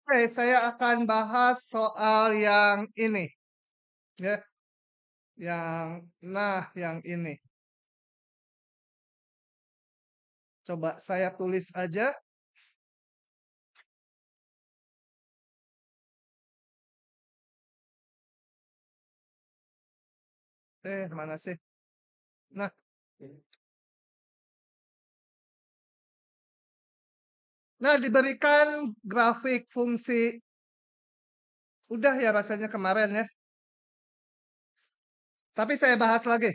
Oke, saya akan bahas soal yang ini, ya, yang ini. Coba saya tulis aja. Mana sih? Nah, diberikan grafik fungsi, udah ya rasanya kemarin ya. Tapi saya bahas lagi,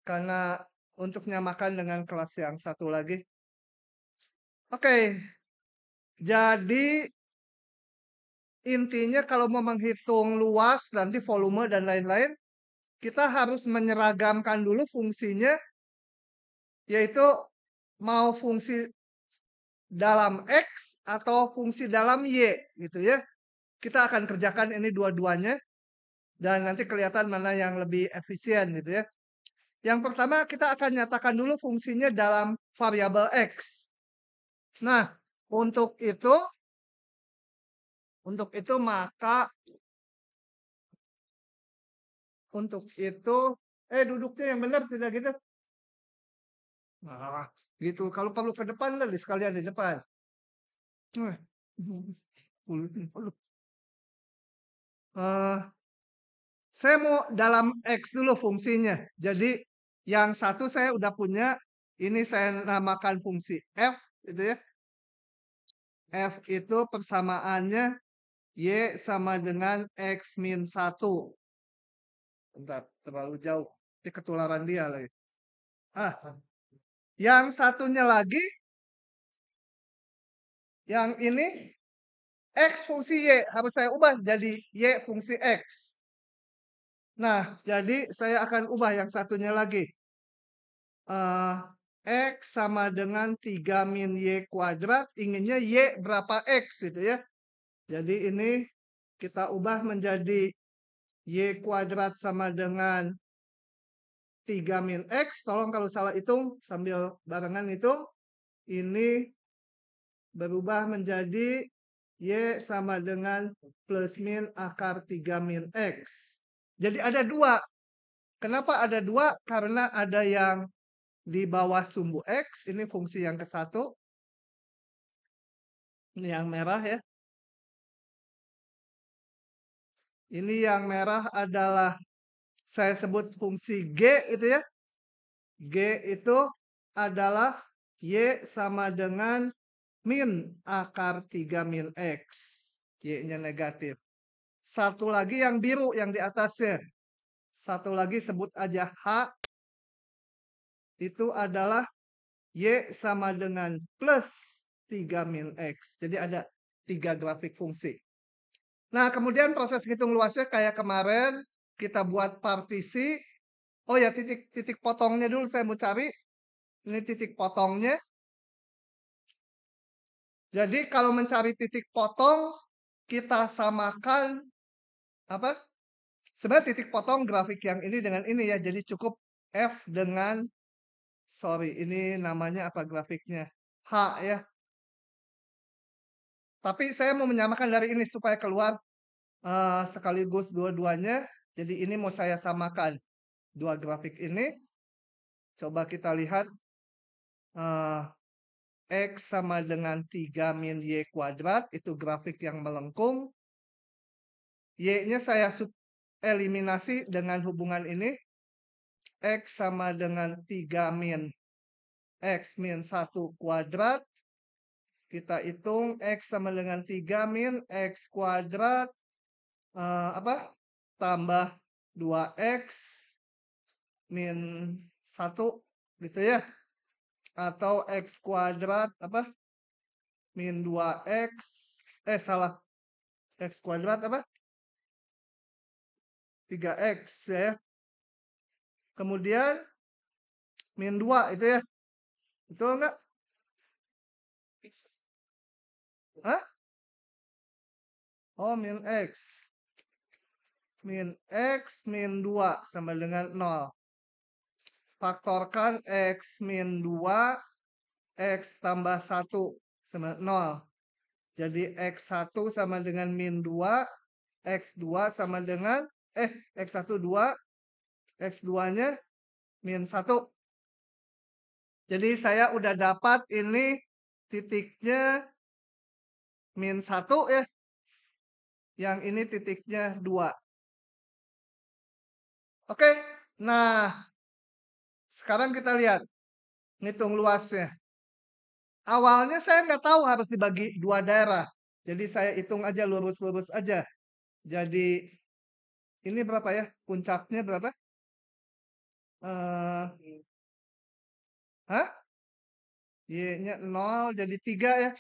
karena untuk nyamakan dengan kelas yang satu lagi. Oke, jadi intinya kalau mau menghitung luas, nanti volume dan lain-lain, kita harus menyeragamkan dulu fungsinya, yaitu mau fungsi dalam X atau fungsi dalam Y gitu ya. Kita akan kerjakan ini dua-duanya dan nanti kelihatan mana yang lebih efisien gitu ya. Yang pertama kita akan nyatakan dulu fungsinya dalam variabel X. Nah, untuk itu maka duduknya yang benar tidak gitu. Nah, gitu. Kalau perlu ke depan lah sekalian di depan. Nah, saya mau dalam X dulu fungsinya. Jadi yang satu saya udah punya, ini saya namakan fungsi F gitu ya. F itu persamaannya Y sama dengan X min 1. Bentar, terlalu jauh. Ini ketularan dia lagi. Yang satunya lagi, yang ini X fungsi Y. Harus saya ubah jadi Y fungsi X. Nah, jadi saya akan ubah yang satunya lagi. X sama dengan 3 min Y kuadrat, inginnya Y berapa X gitu ya. Jadi ini kita ubah menjadi Y kuadrat sama dengan 3 min X. Tolong kalau salah hitung sambil barengan hitung. Ini berubah menjadi Y sama dengan plus min akar 3 min X. Jadi ada dua. Kenapa ada dua? Karena ada yang di bawah sumbu X, ini fungsi yang ke satu. Ini yang merah ya. Ini yang merah adalah saya sebut fungsi G itu ya. G itu adalah Y sama dengan min akar 3 min X. Y-nya negatif. Satu lagi yang biru yang di atasnya. Satu lagi sebut aja H. Itu adalah Y sama dengan plus 3 min X. Jadi ada 3 grafik fungsi. Nah, kemudian proses hitung luasnya kayak kemarin, kita buat partisi. Oh ya, titik potongnya dulu saya mau cari. Ini titik potongnya. Jadi kalau mencari titik potong, kita samakan apa? Sebenarnya titik potong grafik yang ini dengan ini ya. Jadi cukup F dengan, sorry, ini namanya apa grafiknya? H ya. Tapi saya mau menyamakan dari ini supaya keluar sekaligus dua-duanya. Jadi ini mau saya samakan. Dua grafik ini. Coba kita lihat. X sama dengan 3 min Y kuadrat. Itu grafik yang melengkung. Y-nya saya eliminasi dengan hubungan ini. X sama dengan 3 min X min 1 kuadrat. Kita hitung X sama dengan 3 min X kuadrat. Tambah 2X min 1 gitu ya. Atau X kuadrat min 2X. Salah. X kuadrat 3X ya. Kemudian min 2 itu ya. Betul enggak? Hah? Oh, min X. Min X min 2 sama dengan 0. Faktorkan X min 2, X tambah 1 sama 0. Jadi X1 sama dengan min 2, X2 sama dengan, X1 2, X2-nya min 1. Jadi saya udah dapat ini titiknya min 1 ya. Yang ini titiknya 2. Oke, nah sekarang kita lihat. Ngitung luasnya. Awalnya saya nggak tahu harus dibagi 2 daerah. Jadi saya hitung aja lurus-lurus aja. Jadi ini berapa ya? Puncaknya berapa? Hah? Y-nya 0 jadi 3 ya.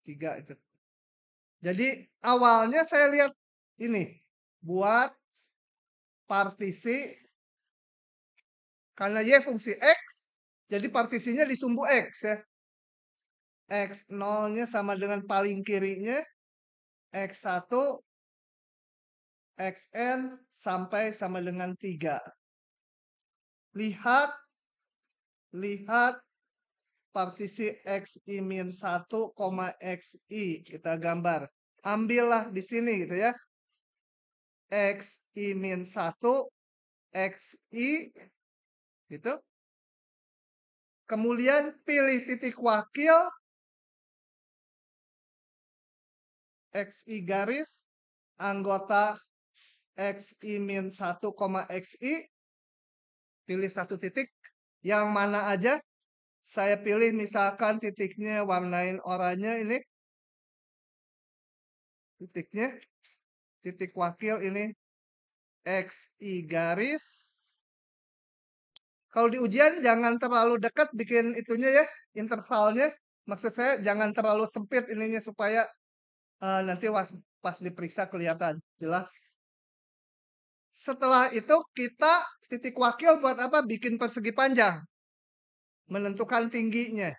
3 itu. Jadi awalnya saya lihat ini. Buat partisi. Karena Y fungsi X. Jadi partisinya di sumbu X ya. X0-nya sama dengan paling kirinya. X1. Xn sampai sama dengan 3. Lihat partisi Xi-1, Xi. Kita gambar. Ambillah di sini gitu ya. Xi-1, Xi. Gitu. Kemudian pilih titik wakil. Xi garis. Anggota Xi-1, Xi. Pilih satu titik. Yang mana aja. Saya pilih misalkan titiknya warnain oranye ini. Titiknya. Titik wakil ini. Xi garis. Kalau di ujian jangan terlalu dekat bikin itunya ya. Intervalnya. Maksud saya jangan terlalu sempit ininya supaya nanti pas diperiksa kelihatan. Jelas. Setelah itu kita titik wakil buat apa? Bikin persegi panjang. Menentukan tingginya.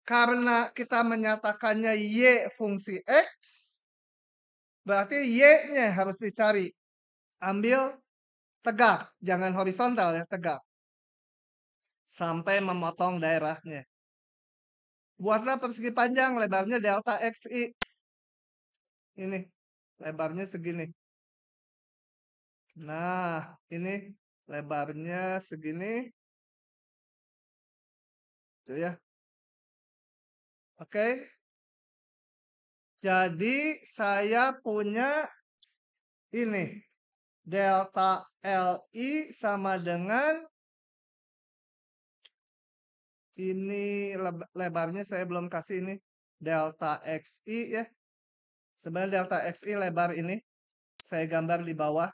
Karena kita menyatakannya Y fungsi X, berarti Y-nya harus dicari. Ambil tegak, jangan horizontal ya, tegak. Sampai memotong daerahnya. Buatlah persegi panjang, lebarnya delta Xi. Ini, lebarnya segini. Nah, ini lebarnya segini. Itu ya. Oke. Jadi saya punya ini. Delta Li sama dengan ini lebarnya saya belum kasih ini. Delta Xi ya. Sebenarnya delta Xi lebar ini. Saya gambar di bawah.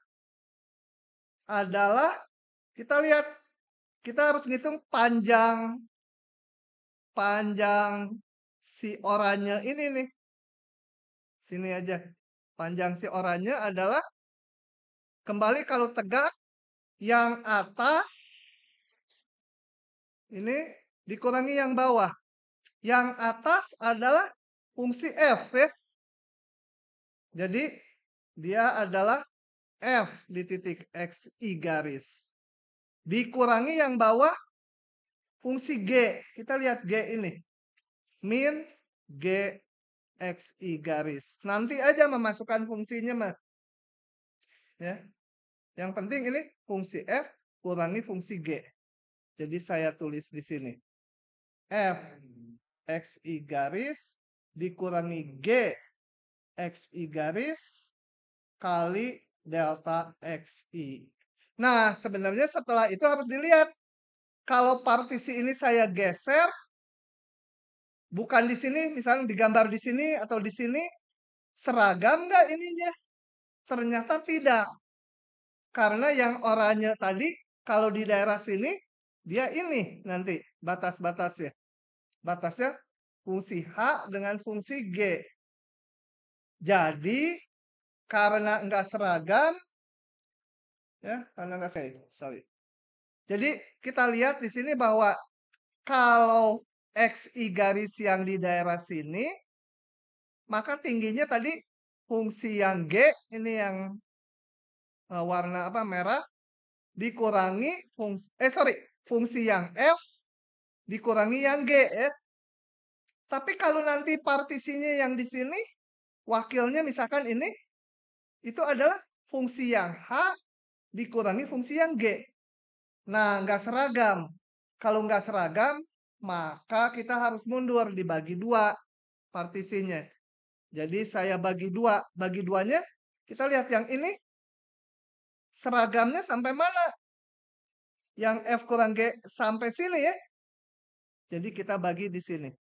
Adalah, kita lihat. Kita harus ngitung panjang si oranye ini nih. Sini aja. Panjang si oranye adalah kembali kalau tegak yang atas ini dikurangi yang bawah. Yang atas adalah fungsi F ya. Jadi dia adalah F di titik Xi garis. Dikurangi yang bawah fungsi G. Kita lihat G ini. Min G Xi garis. Nanti aja memasukkan fungsinya mah. Ya. Yang penting ini fungsi F kurangi fungsi G. Jadi saya tulis di sini. F Xi garis dikurangi G Xi garis kali delta Xi. Nah, sebenarnya setelah itu harus dilihat. Kalau partisi ini saya geser, bukan di sini, misalnya digambar di sini atau di sini, seragam nggak ininya? Ternyata tidak. Karena yang oranye tadi, kalau di daerah sini, dia ini nanti batas-batasnya. Batasnya fungsi H dengan fungsi G. Jadi, karena nggak seragam, ya, karena nggak sorry. Jadi, kita lihat di sini bahwa kalau Xi garis yang di daerah sini, maka tingginya tadi fungsi yang G, ini yang warna apa merah, dikurangi fungsi yang F dikurangi yang G ya. Tapi kalau nanti partisinya yang di sini, wakilnya misalkan ini, itu adalah fungsi yang H dikurangi fungsi yang G. Nah, nggak seragam. Kalau nggak seragam, maka kita harus mundur, dibagi dua partisinya. Jadi saya bagi dua. Bagi duanya, kita lihat yang ini, seragamnya sampai mana? Yang F kurang G sampai sini ya. Jadi kita bagi di sini.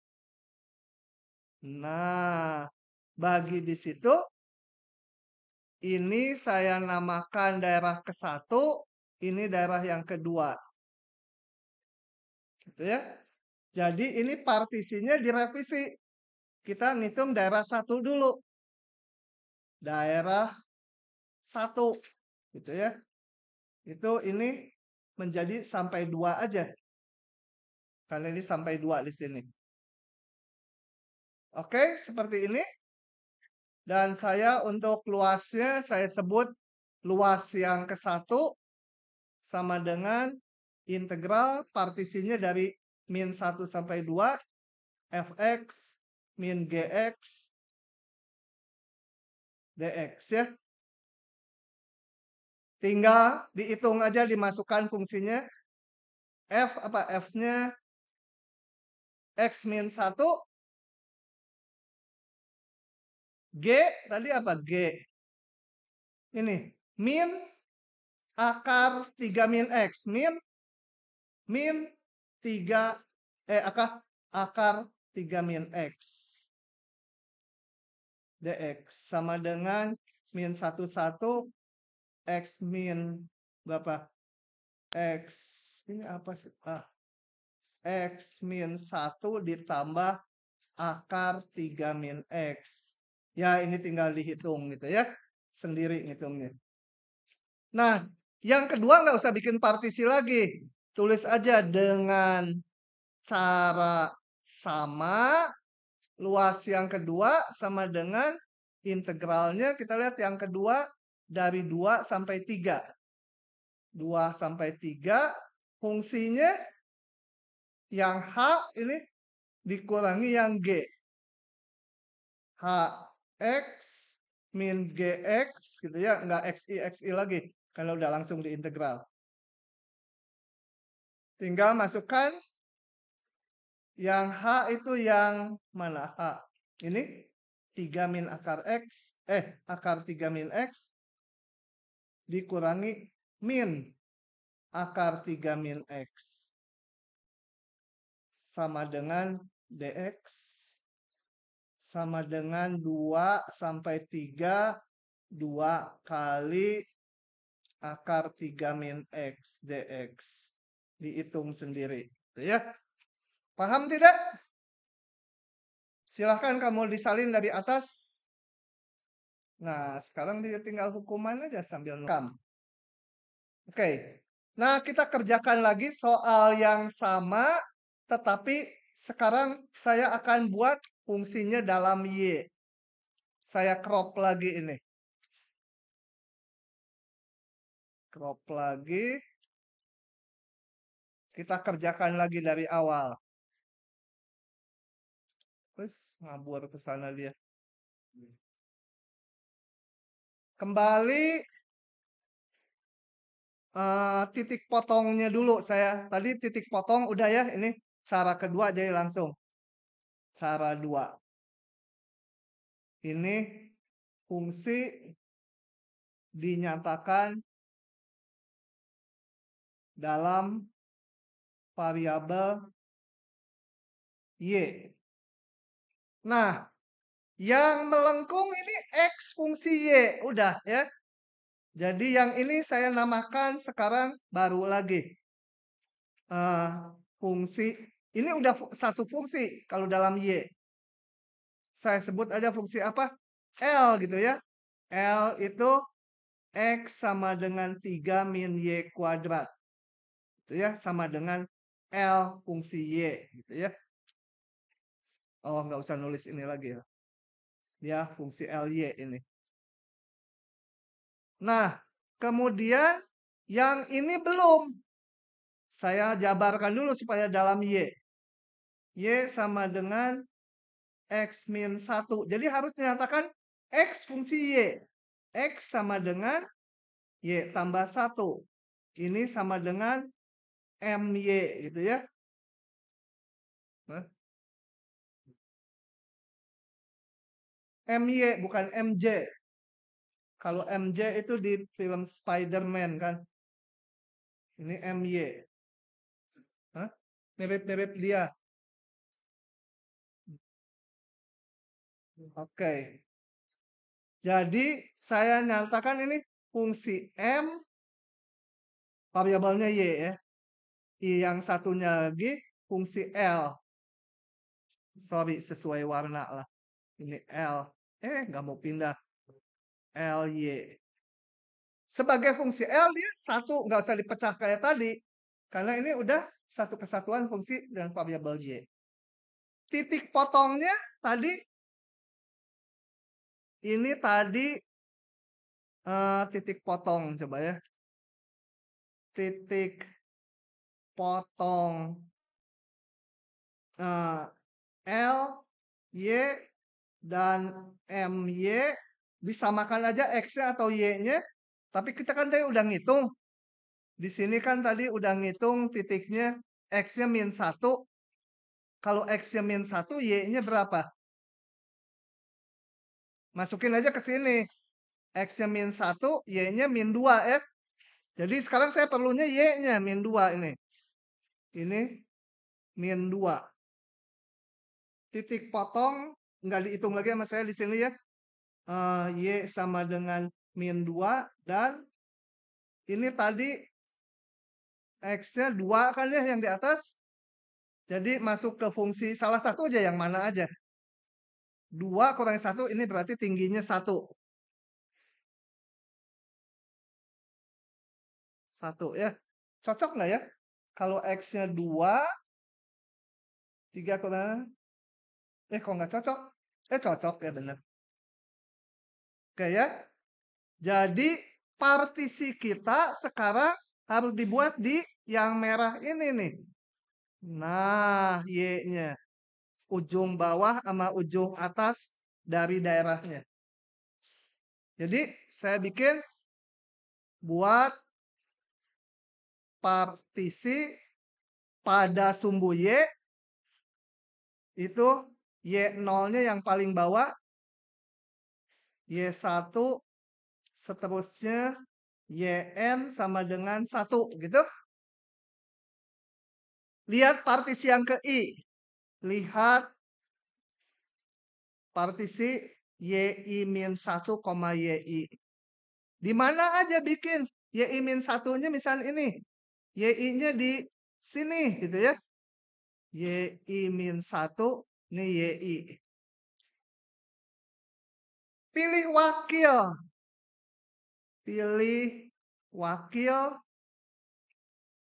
Nah, bagi di situ, ini saya namakan daerah ke-1, ini daerah yang kedua. Gitu ya. Jadi ini partisinya direvisi. Kita ngitung daerah 1 dulu. Daerah 1. Gitu ya. Itu ini menjadi sampai 2 aja. Karena ini sampai 2 di sini. Oke, seperti ini. Dan saya untuk luasnya saya sebut luas yang ke-1 sama dengan integral partisinya dari min 1 sampai 2 fx min gx dx ya. Tinggal dihitung aja, dimasukkan fungsinya. F apa? F-nya x min 1. G tadi apa? G. Ini min akar 3 min x. Min 3 akar 3 min x dx sama dengan min 1 x min berapa? X ini apa sih? X min 1 ditambah akar 3 min x. Ya, ini tinggal dihitung gitu ya. Sendiri ngitungnya. Nah, yang kedua nggak usah bikin partisi lagi. Tulis aja dengan cara sama. Luas yang kedua sama dengan integralnya. Kita lihat yang kedua dari 2 sampai 3. 2 sampai 3. Fungsinya yang H ini dikurangi yang G. Hx min Gx gitu ya. Nggak XI lagi. Kalau udah langsung diintegral. Tinggal masukkan yang H itu yang mana? H. Ini 3 min akar X. Akar 3 min X. Dikurangi min akar 3 min X. Sama dengan dx. Sama dengan 2 sampai 3. 2 kali akar 3 min X dx. Dihitung sendiri. Ya. Paham tidak? Silahkan kamu disalin dari atas. Nah, sekarang dia tinggal hukuman aja sambil nukam. Oke. Nah, kita kerjakan lagi soal yang sama. Tetapi sekarang saya akan buat fungsinya dalam Y. Saya crop lagi ini. Crop lagi. Kita kerjakan lagi dari awal. Terus ngabur ke sana dia. Kembali titik potongnya dulu saya. Tadi titik potong udah ya, ini cara kedua jadi langsung. Cara 2. Ini fungsi dinyatakan dalam variabel Y. Nah, yang melengkung ini X fungsi Y. Udah ya. Jadi yang ini saya namakan sekarang baru lagi. Fungsi. Ini udah satu fungsi kalau dalam Y. Saya sebut aja fungsi apa? L gitu ya. L itu X sama dengan 3 min Y kuadrat. Itu ya, sama dengan L fungsi Y gitu ya. Oh, nggak usah nulis ini lagi ya. Ya, fungsi LY ini. Nah, kemudian yang ini belum. Saya jabarkan dulu supaya dalam Y. Y sama dengan X min 1. Jadi harus dinyatakan X fungsi Y. X sama dengan Y tambah 1. Ini sama dengan MY gitu ya. MY bukan MJ. Kalau MJ itu di film Spider-Man kan. Ini MY. Mirip-mirip dia. Oke. Jadi saya nyatakan ini fungsi M, variabelnya Y ya. Yang satunya lagi fungsi L. Sorry, sesuai warna lah. Ini L. Nggak mau pindah. LY. Sebagai fungsi L dia satu, nggak usah dipecah kayak tadi. Karena ini udah satu kesatuan fungsi dengan variabel Y. Titik potongnya tadi, ini tadi titik potong, coba ya. Titik potong L, Y, dan MY, disamakan aja X-nya atau Y-nya. Tapi kita kan tadi udah ngitung. Di sini kan tadi udah ngitung titiknya X-nya min 1. Kalau X-nya min 1, Y-nya berapa? Masukin aja ke sini. X-nya min 1, Y-nya min 2 ya. Jadi sekarang saya perlunya Y-nya min 2 ini. Ini min 2. Titik potong nggak dihitung lagi sama saya di sini ya. Y sama dengan min 2 dan ini tadi X-nya 2 kan ya yang di atas. Jadi masuk ke fungsi salah satu aja, yang mana aja. 2 kurang 1 ini berarti tingginya 1. 1 ya. Cocok nggak ya? Kalau X-nya 2, 3 kurang, kok nggak cocok? Cocok ya bener. Oke ya. Jadi partisi kita sekarang harus dibuat di yang merah ini nih. Nah, Y-nya. Ujung bawah sama ujung atas dari daerahnya. Jadi saya bikin buat partisi pada sumbu Y itu Y0-nya yang paling bawah, Y1 seterusnya YN sama dengan 1 gitu. Lihat partisi yang ke I. Lihat partisi YI-1, YI. Di mana aja bikin YI-1-nya misalnya ini. YI-nya di sini gitu ya. YI-1, ini YI. Pilih wakil. Pilih wakil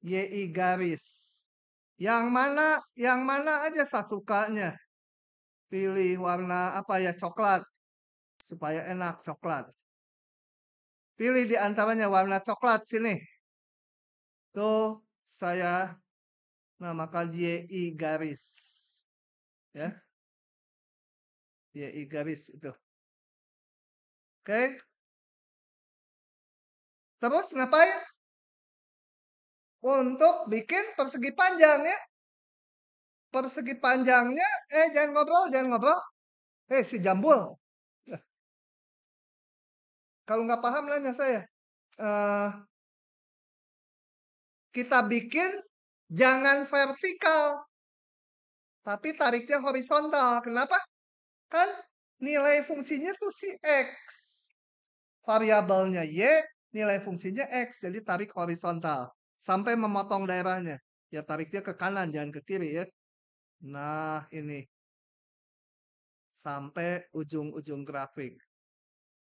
YI garis. Yang mana aja sukanya. Pilih warna apa ya, coklat. Supaya enak, coklat. Pilih di antaranya warna coklat sini. Tuh saya namakan YI garis. Ya. YI garis itu. Oke. Terus ngapain? Untuk bikin persegi panjang ya. Persegi panjangnya, jangan ngobrol. Si Jambul. Kalau nggak paham nanya saya. Kita bikin jangan vertikal. Tapi tariknya horizontal. Kenapa? Kan nilai fungsinya tuh si X. Variabelnya Y, nilai fungsinya X. Jadi tarik horizontal. Sampai memotong daerahnya. Ya tariknya ke kanan, jangan ke kiri ya. Nah ini. Sampai ujung-ujung grafik.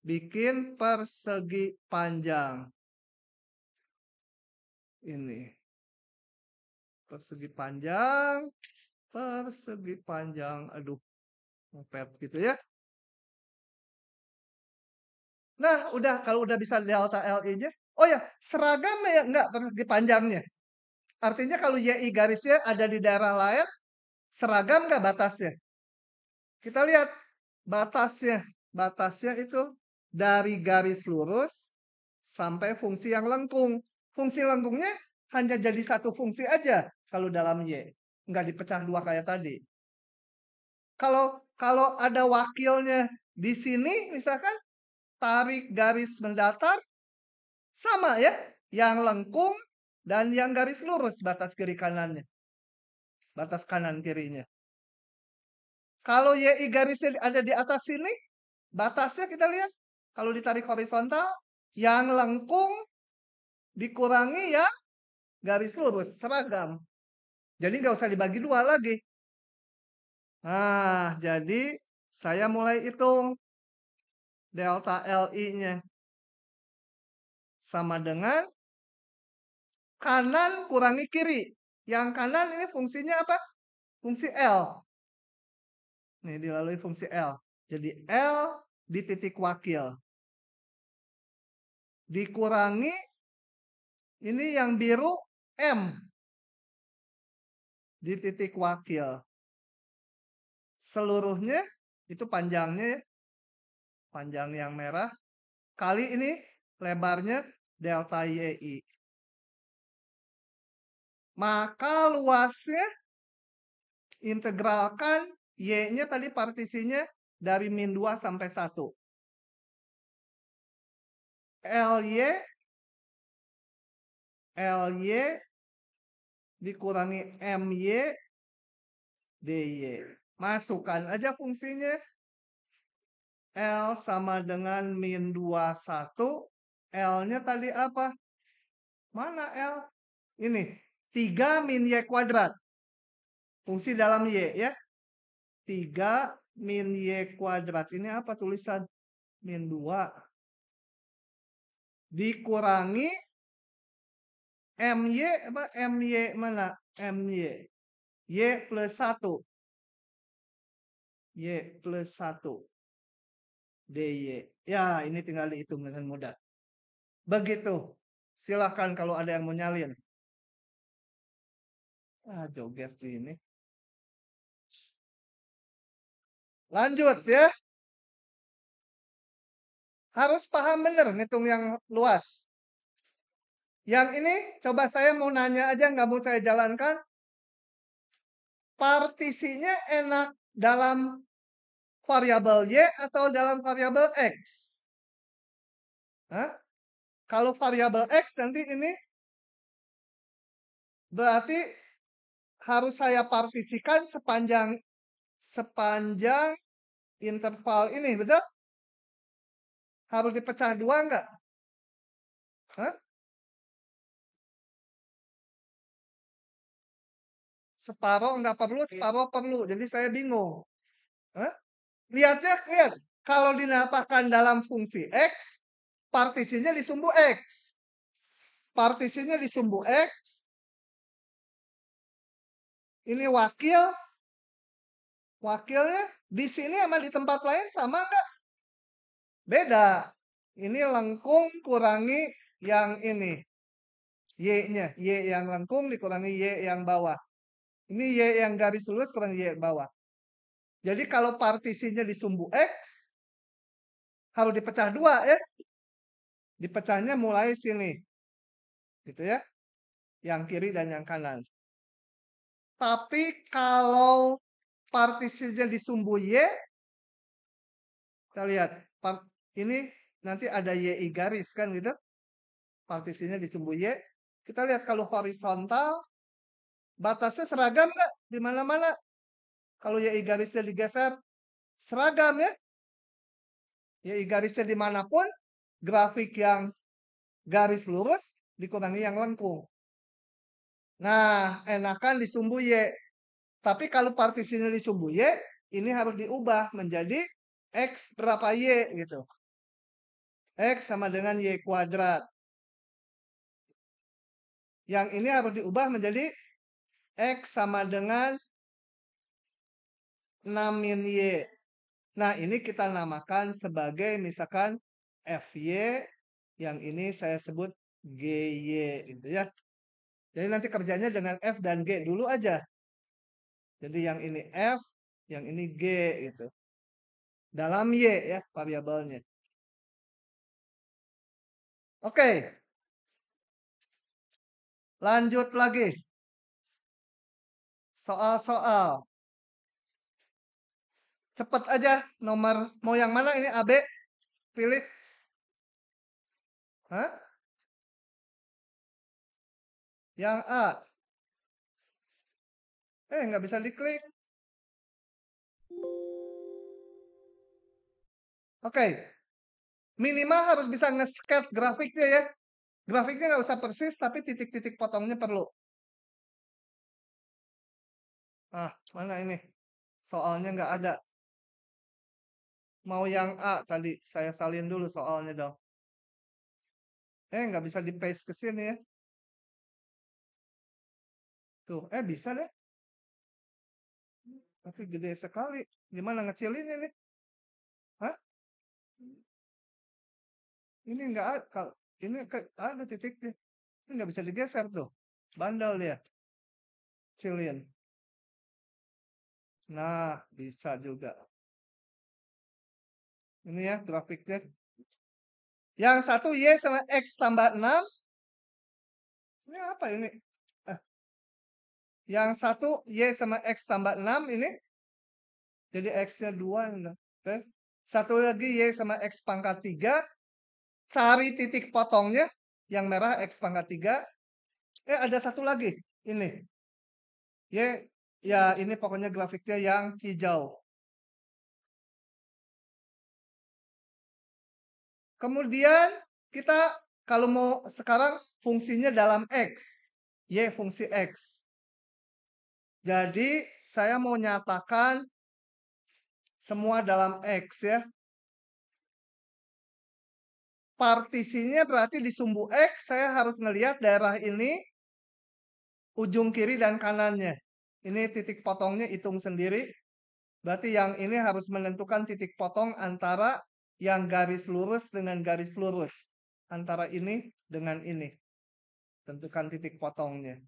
Bikin persegi panjang. Ini. Persegi panjang. Persegi panjang. Aduh. Mepet gitu ya. Nah, kalau udah bisa delta LI-nya. Oh ya, seragam ya enggak persegi panjangnya. Artinya kalau YI garisnya ada di daerah lain, seragam enggak batasnya? Kita lihat batasnya. Batasnya itu dari garis lurus sampai fungsi yang lengkung. Fungsi lengkungnya hanya jadi satu fungsi aja kalau dalam Y. Nggak dipecah dua kayak tadi. Kalau ada wakilnya di sini, misalkan tarik garis mendatar, sama ya. Yang lengkung dan yang garis lurus batas kiri kanannya. Batas kanan kirinya. Kalau YI garisnya ada di atas sini, batasnya kita lihat. Kalau ditarik horizontal, yang lengkung dikurangi yang garis lurus, seragam. Jadi nggak usah dibagi dua lagi. Nah, jadi saya mulai hitung delta LI-nya. Sama dengan kanan kurangi kiri. Yang kanan ini fungsinya apa? Fungsi L. Nih, dilalui fungsi L. Jadi L di titik wakil. Dikurangi, ini yang biru M. Di titik wakil. Seluruhnya, itu panjangnya ya. Panjang yang merah. Kali ini lebarnya delta YI. Maka luasnya integralkan Y-nya tadi partisinya dari min 2 sampai 1. LY dikurangi MY DY. Masukkan aja fungsinya. L sama dengan min 2, 1. L-nya tadi apa? Mana L? Ini. 3 min Y kuadrat. Fungsi dalam Y ya. 3 min Y kuadrat. Ini apa tulisan? Min 2. Dikurangi MY apa? MY mana? MY. Y plus 1. Y plus 1. DY. Ya, ini tinggal dihitung dengan mudah. Begitu. Silahkan kalau ada yang mau nyalin. Joget ini. Lanjut ya. Harus paham benar ngitung yang luas. Yang ini coba saya mau nanya aja, nggak mau saya jalankan. Partisinya enak dalam variabel Y atau dalam variabel X? Hah? Kalau variabel X nanti ini berarti harus saya partisikan sepanjang interval ini, betul? Harus dipecah dua enggak? Hah? Separuh enggak perlu, separuh perlu. Jadi saya bingung. Hah? Lihat. Kalau dinamakan dalam fungsi X, partisinya di sumbu X. Partisinya di sumbu X. Ini wakil. Wakilnya di sini sama di tempat lain sama enggak? Beda. Ini lengkung kurangi yang ini. Y-nya. Y yang lengkung dikurangi Y yang bawah. Ini Y yang garis lurus kurangi Y yang bawah. Jadi kalau partisinya di sumbu X, harus dipecah dua ya. Dipecahnya mulai sini. Gitu ya. Yang kiri dan yang kanan. Tapi kalau partisinya di sumbu Y, kita lihat. Ini nanti ada YI garis kan gitu. Partisinya di sumbu Y. Kita lihat kalau horizontal, batasnya seragam nggak? Di mana-mana. Kalau YI garisnya digeser, seragam ya. YI garisnya dimanapun, grafik yang garis lurus dikurangi yang lengkung. Nah, enakan di sumbu Y. Tapi kalau partisinya di sumbu Y, ini harus diubah menjadi X berapa Y gitu. X sama dengan Y kuadrat. Yang ini harus diubah menjadi X sama dengan 6 min Y. Nah, ini kita namakan sebagai misalkan FY. Yang ini saya sebut GY gitu ya. Jadi nanti kerjanya dengan F dan G dulu aja. Jadi yang ini F, Yang ini G gitu. Dalam Y ya variabelnya. Oke. Lanjut lagi. Soal-soal. Cepet aja nomor mau yang mana ini AB? Pilih. Hah? Yang A. Nggak bisa diklik. Oke. Minimal harus bisa nge-sketch grafiknya ya. Grafiknya nggak usah persis, tapi titik-titik potongnya perlu. Ah, mana ini? Soalnya nggak ada. Mau yang A tadi, saya salin dulu soalnya dong. Nggak bisa di-paste ke sini ya. Tuh, bisa deh. Tapi gede sekali. Gimana ngecilinnya nih? Hah? Ini nggak ada. Ini ada titiknya. Ini nggak bisa digeser tuh. Bandel dia. Cilin. Nah, bisa juga. Ini ya grafiknya. Yang satu Y sama X tambah 6. Ini apa ini? Yang satu Y sama X tambah 6 ini. Jadi X-nya 2. Oke. Satu lagi Y sama X pangkat 3. Cari titik potongnya. Yang merah X pangkat 3. Ada satu lagi. Ini. Y, ya ini pokoknya grafiknya yang hijau. Kemudian kita kalau mau sekarang fungsinya dalam X. Y fungsi X. Jadi saya mau nyatakan semua dalam X ya. Partisinya berarti di sumbu X saya harus ngelihat daerah ini ujung kiri dan kanannya. Ini titik potongnya hitung sendiri. Berarti yang ini harus menentukan titik potong antara yang garis lurus dengan garis lurus. Antara ini dengan ini. Tentukan titik potongnya.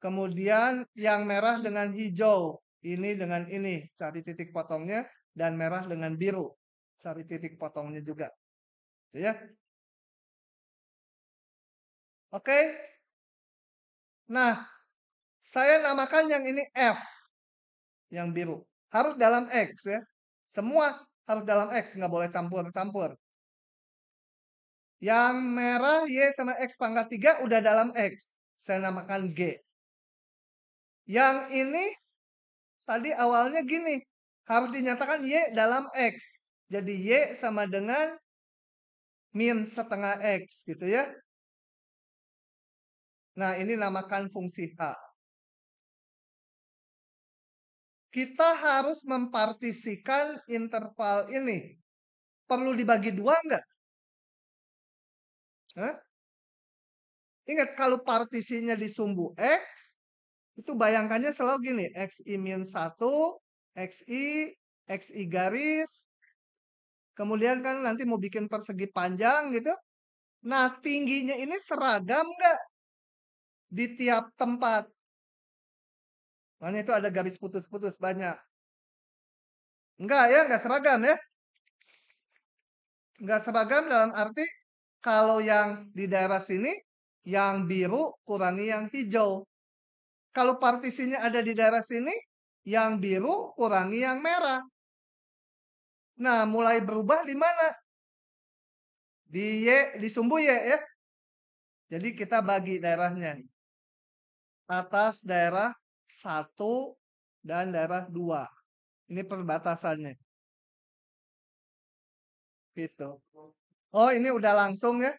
Kemudian yang merah dengan hijau. Ini dengan ini. Cari titik potongnya. Dan merah dengan biru. Cari titik potongnya juga. Ya. Oke. Nah, saya namakan yang ini F. Yang biru. Harus dalam X ya. Semua harus dalam X. Nggak boleh campur-campur. Yang merah Y sama X pangkat 3 udah dalam X. Saya namakan G. Yang ini tadi awalnya gini. Harus dinyatakan Y dalam X. Jadi Y sama dengan min setengah X gitu ya. Nah ini namakan fungsi H. Kita harus mempartisikan interval ini. Perlu dibagi dua enggak? Ingat kalau partisinya di sumbu X, itu bayangkannya selalu gini. XI min 1, XI, XI garis. Kemudian kan nanti mau bikin persegi panjang gitu. Nah tingginya ini seragam enggak? Di tiap tempat. Makanya itu ada garis putus-putus banyak. Enggak ya, enggak seragam ya. Enggak seragam dalam arti kalau yang di daerah sini yang biru kurangi yang hijau. Kalau partisinya ada di daerah sini yang biru kurangi yang merah. Nah, mulai berubah di mana? Di Y, di sumbu Y ya. Jadi kita bagi daerahnya. Atas daerah 1 dan daerah 2. Ini perbatasannya. Gitu. Oh, ini udah langsung ya.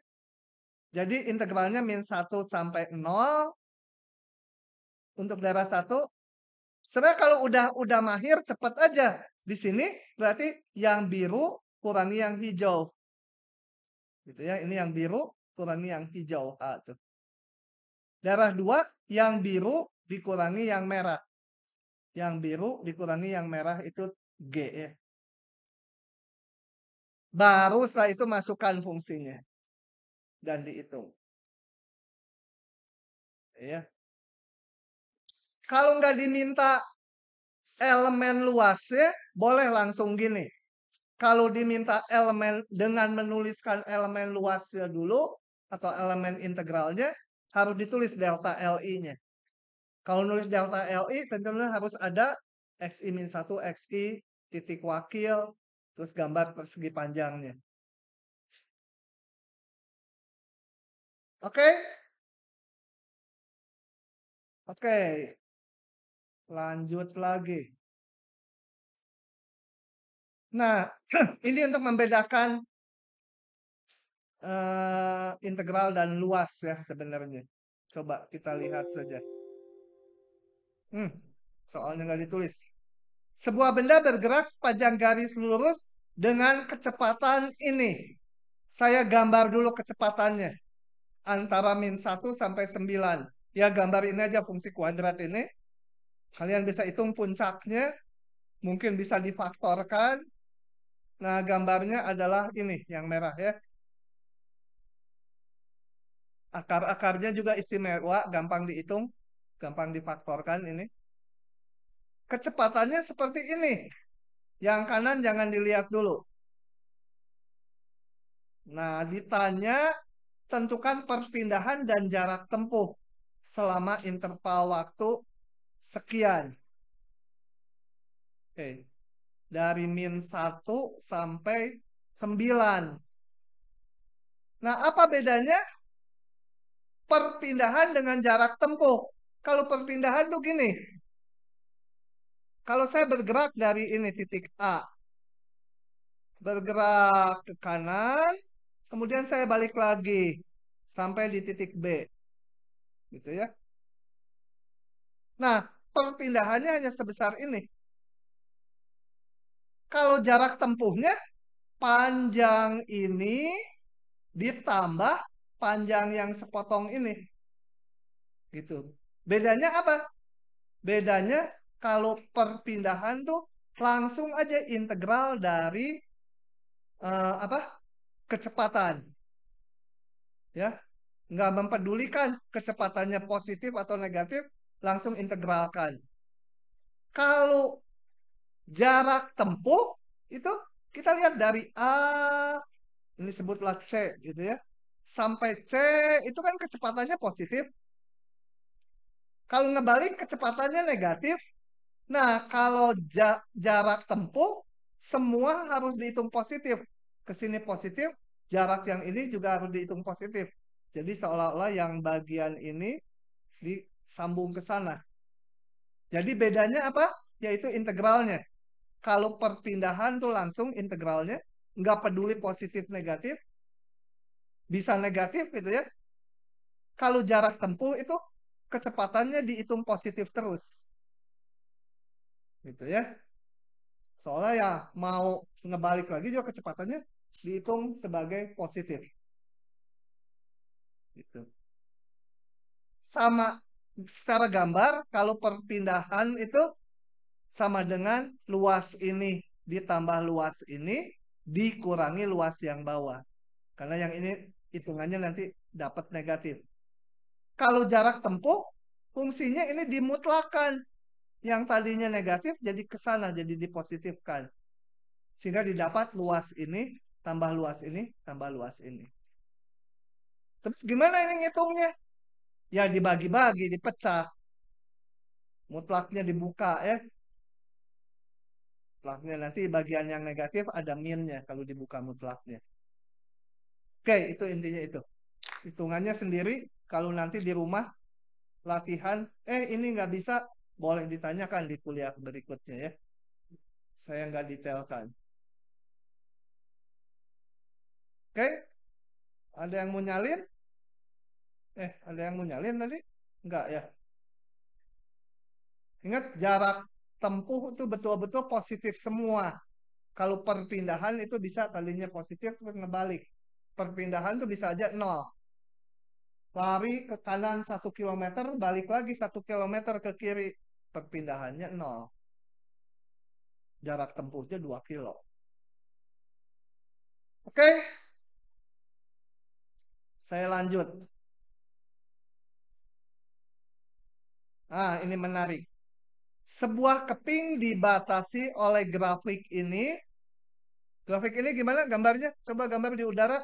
Jadi integralnya min 1 sampai 0 untuk daerah 1. Sebenarnya kalau udah mahir cepet aja. Di sini berarti yang biru kurangi yang hijau. Gitu ya. Ini yang biru kurangi yang hijau. Tuh. Daerah 2 yang biru dikurangi yang merah. Yang biru dikurangi yang merah itu G ya. Baru setelah itu masukkan fungsinya. Dan dihitung. Ya. Kalau nggak diminta elemen luasnya boleh langsung gini. Kalau diminta elemen dengan menuliskan elemen luasnya dulu atau elemen integralnya harus ditulis delta LI-nya. Kalau nulis delta LI tentunya harus ada XI-1, XI, titik wakil, terus gambar persegi panjangnya. Oke? Oke. Lanjut lagi. Nah, ini untuk membedakan integral dan luas ya sebenarnya. Coba kita lihat saja. Soalnya nggak ditulis. Sebuah benda bergerak sepanjang garis lurus dengan kecepatan ini. Saya gambar dulu kecepatannya. Antara -1 sampai 9. Ya gambar ini aja fungsi kuadrat ini. Kalian bisa hitung puncaknya. Mungkin bisa difaktorkan. Nah gambarnya adalah ini yang merah ya. Akar-akarnya juga istimewa, gampang dihitung. Gampang difaktorkan ini. Kecepatannya seperti ini. Yang kanan jangan dilihat dulu. Nah, ditanya tentukan perpindahan dan jarak tempuh selama interval waktu sekian. Oke. Dari -1 sampai 9. Nah, apa bedanya perpindahan dengan jarak tempuh? Kalau perpindahan tuh gini. Kalau saya bergerak dari ini titik A, bergerak ke kanan, kemudian saya balik lagi sampai di titik B. Gitu ya. Nah, perpindahannya hanya sebesar ini. Kalau jarak tempuhnya panjang ini ditambah panjang yang sepotong ini. Gitu. Bedanya apa? Bedanya kalau perpindahan tuh langsung aja integral dari apa? Kecepatan. Ya, nggak mempedulikan kecepatannya positif atau negatif, langsung integralkan. Kalau jarak tempuh itu kita lihat dari A, ini sebutlah C gitu ya, sampai C itu kan kecepatannya positif. Kalau ngebalik kecepatannya negatif. Nah, kalau jarak tempuh semua harus dihitung positif. Ke sini positif, jarak yang ini juga harus dihitung positif. Jadi seolah-olah yang bagian ini disambung ke sana. Jadi bedanya apa? Yaitu integralnya. Kalau perpindahan tuh langsung integralnya, nggak peduli positif negatif, bisa negatif gitu ya. Kalau jarak tempuh itu kecepatannya dihitung positif terus. Gitu ya. Soalnya ya mau ngebalik lagi juga kecepatannya dihitung sebagai positif. Gitu. Sama secara gambar kalau perpindahan itu sama dengan luas ini ditambah luas ini dikurangi luas yang bawah. Karena yang ini hitungannya nanti dapat negatif. Kalau jarak tempuh, fungsinya ini dimutlakan. Yang tadinya negatif jadi ke sana, jadi dipositifkan. Sehingga didapat luas ini, tambah luas ini, tambah luas ini. Terus gimana ini ngitungnya? Ya dibagi-bagi, dipecah. Mutlaknya dibuka ya. Mutlaknya nanti bagian yang negatif ada minnya kalau dibuka mutlaknya. Oke, itu intinya itu. Hitungannya sendiri kalau nanti di rumah latihan, ini nggak bisa, boleh ditanyakan di kuliah berikutnya ya. Saya nggak detailkan. Oke, ada yang mau nyalin? Ada yang mau nyalin tadi? Enggak ya. Ingat jarak tempuh itu betul-betul positif semua. Kalau perpindahan itu bisa tadinya positif terus ngebalik. Perpindahan itu bisa aja nol. Lari ke kanan 1 kilometer, balik lagi 1 kilometer ke kiri. Perpindahannya nol. Jarak tempuhnya 2 kilo. Oke, saya lanjut. Ini menarik. Sebuah keping dibatasi oleh grafik ini. Grafik ini gimana gambarnya? Coba gambar di udara.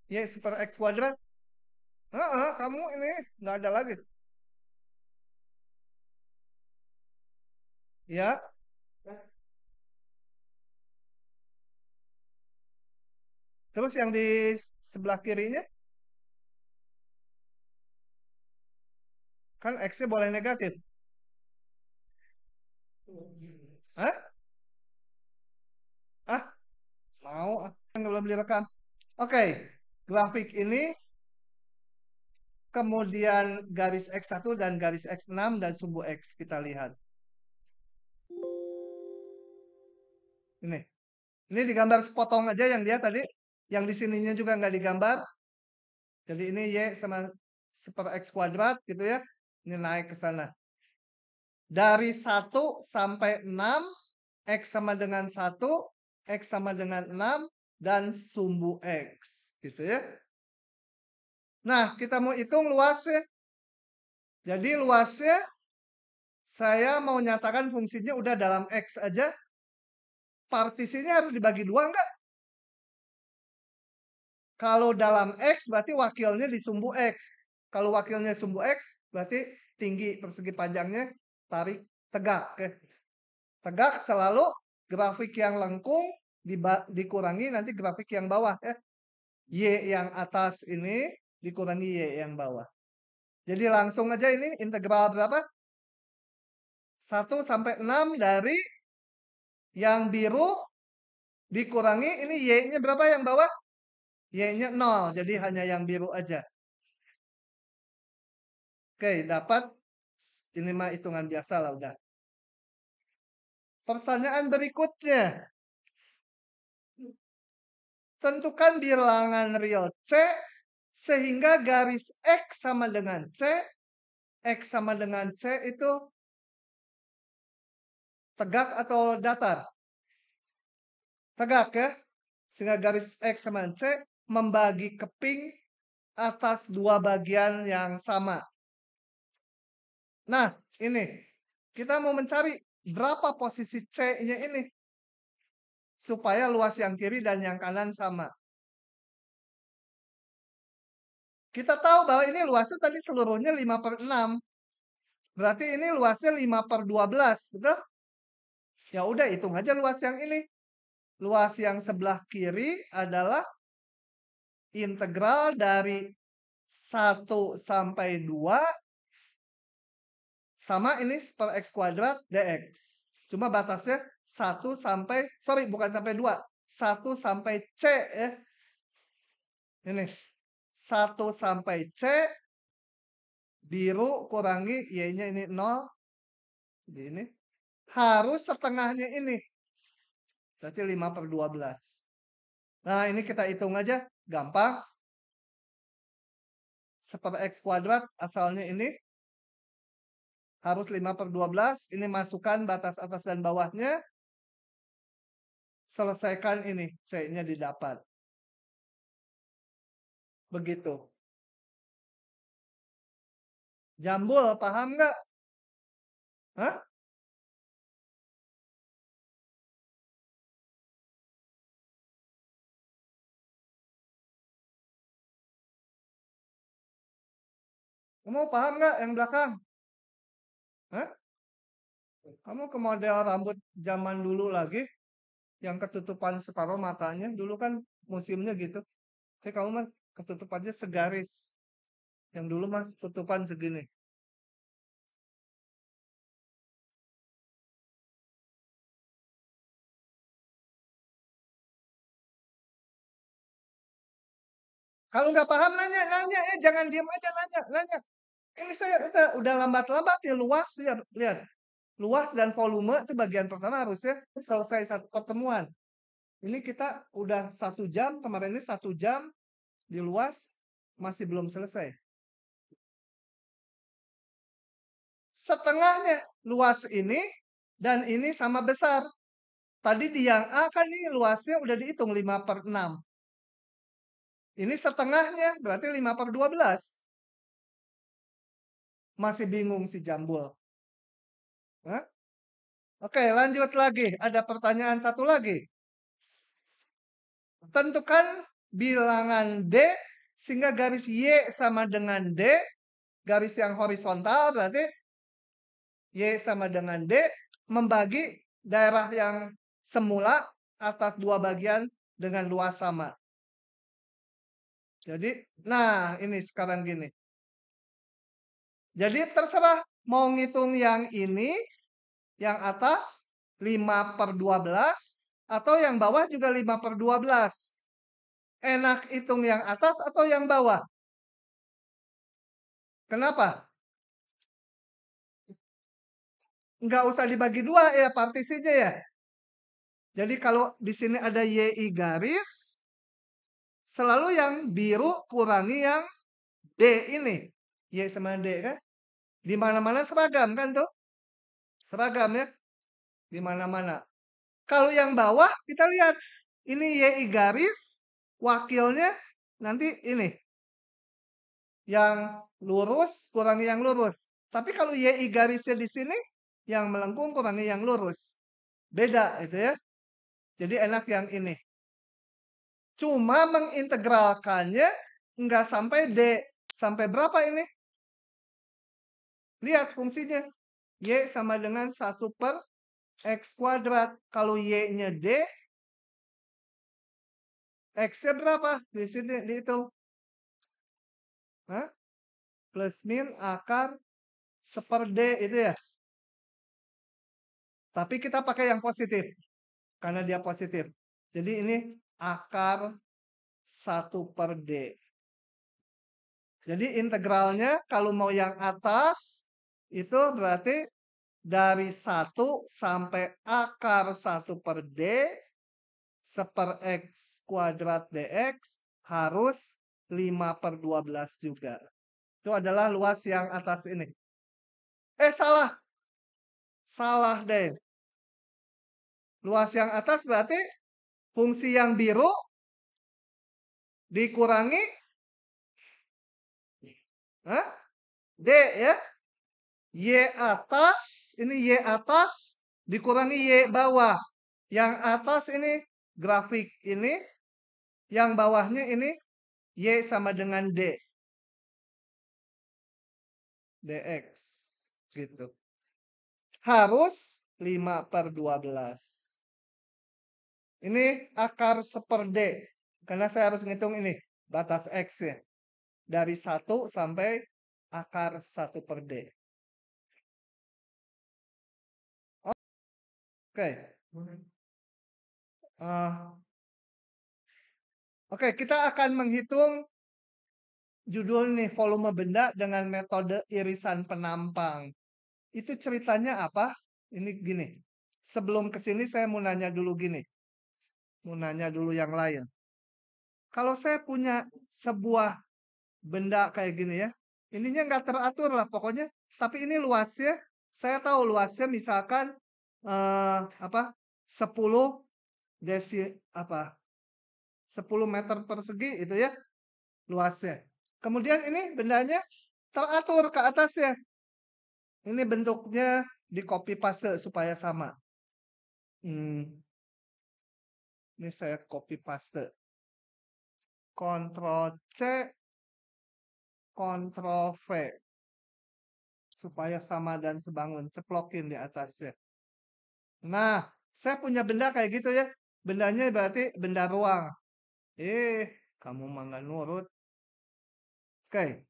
Y per X kuadrat. Kamu ini nggak ada lagi. Ya. Terus yang di sebelah kirinya, kan X-nya boleh negatif. Hah? Ah, mau. Nggak boleh beli rekam. Oke, grafik ini, kemudian garis X1 dan garis X6 dan sumbu X. Kita lihat. Ini. Ini digambar sepotong aja yang dia tadi. Yang di sininya juga nggak digambar. Jadi ini Y sama per X kuadrat gitu ya. Ini naik ke sana. Dari 1 sampai 6, X sama dengan 1, X sama dengan 6, dan sumbu X. Gitu ya. Nah, kita mau hitung luasnya. Jadi luasnya, saya mau nyatakan fungsinya udah dalam X aja. Partisinya harus dibagi 2 enggak? Kalau dalam X berarti wakilnya di sumbu X. Kalau wakilnya sumbu X berarti tinggi persegi panjangnya tarik tegak. Tegak selalu grafik yang lengkung dikurangi nanti grafik yang bawah ya. Y yang atas ini dikurangi Y yang bawah. Jadi langsung aja ini integral berapa? 1 sampai 6 dari yang biru dikurangi ini Y-nya berapa yang bawah? Y-nya 0. Jadi hanya yang biru aja. Oke, dapat. Ini mah hitungan biasa lah udah. Pertanyaan berikutnya. Tentukan bilangan real C sehingga garis X sama dengan C. X sama dengan C itu tegak atau datar? Tegak ya. Sehingga garis X sama C membagi keping atas 2 bagian yang sama. Nah, ini. Kita mau mencari berapa posisi C-nya ini. Supaya luas yang kiri dan yang kanan sama. Kita tahu bahwa ini luasnya tadi seluruhnya 5/6. Berarti ini luasnya 5/12, betul? Ya udah hitung aja luas yang ini. Luas yang sebelah kiri adalah integral dari 1 sampai 2 sama ini per X kuadrat dx. Cuma batasnya 1 sampai, sorry bukan sampai 2. 1 sampai C ya. Ini. 1 sampai C. Biru kurangi Y-nya ini 0. Jadi ini. Harus setengahnya ini. Berarti 5/12. Nah ini kita hitung aja. Gampang. Per X kuadrat asalnya ini. Harus 5/12. Ini masukkan batas atas dan bawahnya. Selesaikan ini. C-nya didapat. Begitu. Jambul, paham nggak? Hah? Kamu paham nggak yang belakang? Hah? Kamu ke model rambut zaman dulu lagi? Yang ketutupan separuh matanya. Dulu kan musimnya gitu. Tapi kamu mah ketutupannya segaris. Yang dulu mas tutupan segini. Kalau nggak paham nanya, jangan diam aja nanya. Ini saya udah lambat-lambat ya luas lihat. Luas dan volume itu bagian pertama harusnya selesai satu pertemuan. Ini kita udah 1 jam, kemarin ini 1 jam di luas masih belum selesai. Setengahnya luas ini dan ini sama besar. Tadi di yang A kan ini luasnya udah dihitung 5/6. Ini setengahnya berarti 5/12. Masih bingung si Jambul. Hah? Oke, lanjut lagi. Ada pertanyaan satu lagi. Tentukan bilangan D sehingga garis Y sama dengan D. Garis yang horizontal berarti Y sama dengan D. Membagi daerah yang semula atas dua bagian dengan luas sama. Jadi, nah ini sekarang gini. Jadi terserah mau ngitung yang ini, yang atas 5/12, atau yang bawah juga 5/12. Enak hitung yang atas atau yang bawah? Kenapa? Nggak usah dibagi dua ya partisinya ya. Jadi kalau di sini ada YI garis, selalu yang biru kurangi yang D ini. Y sama D kan? Di mana-mana seragam kan tuh? Seragam ya. Di mana-mana. Kalau yang bawah kita lihat. Ini YI garis, wakilnya nanti ini. Yang lurus kurangi yang lurus. Tapi kalau YI garisnya di sini, yang melengkung kurangi yang lurus. Beda itu ya. Jadi enak yang ini. Cuma mengintegralkannya nggak sampai D. Sampai berapa ini? Lihat fungsinya. Y sama dengan 1/x². Kalau Y-nya D, X-nya berapa? Di sini dihitung. Hah? Plus min akar 1/D itu ya. Tapi kita pakai yang positif. Karena dia positif. Jadi ini akar 1/D. Jadi integralnya kalau mau yang atas, itu berarti dari 1 sampai akar 1/D, 1/x² dx harus 5/12 juga. Itu adalah luas yang atas ini. Salah. Salah deh. Luas yang atas berarti fungsi yang biru dikurangi D ya. Y atas, ini Y atas dikurangi Y bawah. Yang atas ini grafik ini, yang bawahnya ini Y sama dengan D. dx gitu. Harus 5/12. Ini akar 1/D. Karena saya harus ngitung ini batas X ya. Dari 1 sampai akar 1/D. Oke. Oke, kita akan menghitung judul nih volume benda dengan metode irisan penampang. Itu ceritanya apa? Ini gini. Sebelum ke sini saya mau nanya dulu gini. Mau nanya dulu yang lain. Kalau saya punya sebuah benda kayak gini ya. Ininya nggak teratur lah pokoknya. Tapi ini luasnya. Saya tahu luasnya misalkan 10 10 meter persegi itu ya luasnya. Kemudian ini bendanya teratur ke atasnya. Ini bentuknya di copy paste supaya sama. Ini saya copy paste. Ctrl C, Ctrl V. Supaya sama dan sebangun. Ceplokin di atasnya. Nah, saya punya benda kayak gitu ya. Bendanya berarti benda ruang. Kamu mah nggak nurut. Oke.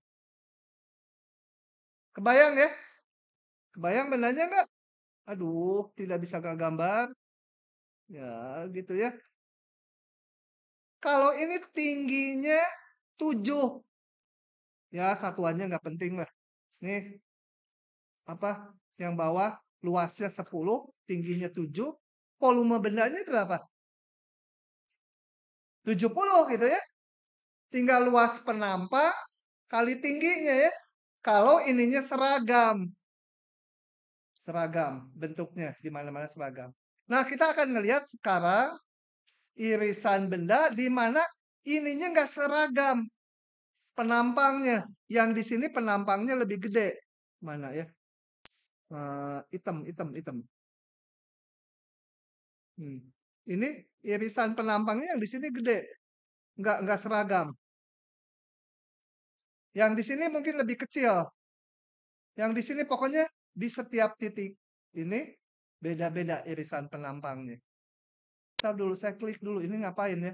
Kebayang ya? Kebayang bendanya nggak? Aduh, tidak bisa gambar. Ya, gitu ya. Kalau ini tingginya 7. Ya, satuannya nggak penting lah. Nih, yang bawah luasnya 10, tingginya 7. Volume bendanya berapa? 70 gitu ya. Tinggal luas penampang kali tingginya ya. Kalau ininya seragam. Seragam bentuknya di mana-mana seragam. Nah, kita akan melihat sekarang irisan benda di mana ininya nggak seragam penampangnya. Yang di sini penampangnya lebih gede. Mana ya? Hitam. Ini irisan penampangnya yang di sini gede, nggak seragam. Yang di sini mungkin lebih kecil. Yang di sini pokoknya di setiap titik ini beda-beda irisan penampangnya. Saya klik dulu, ini ngapain ya?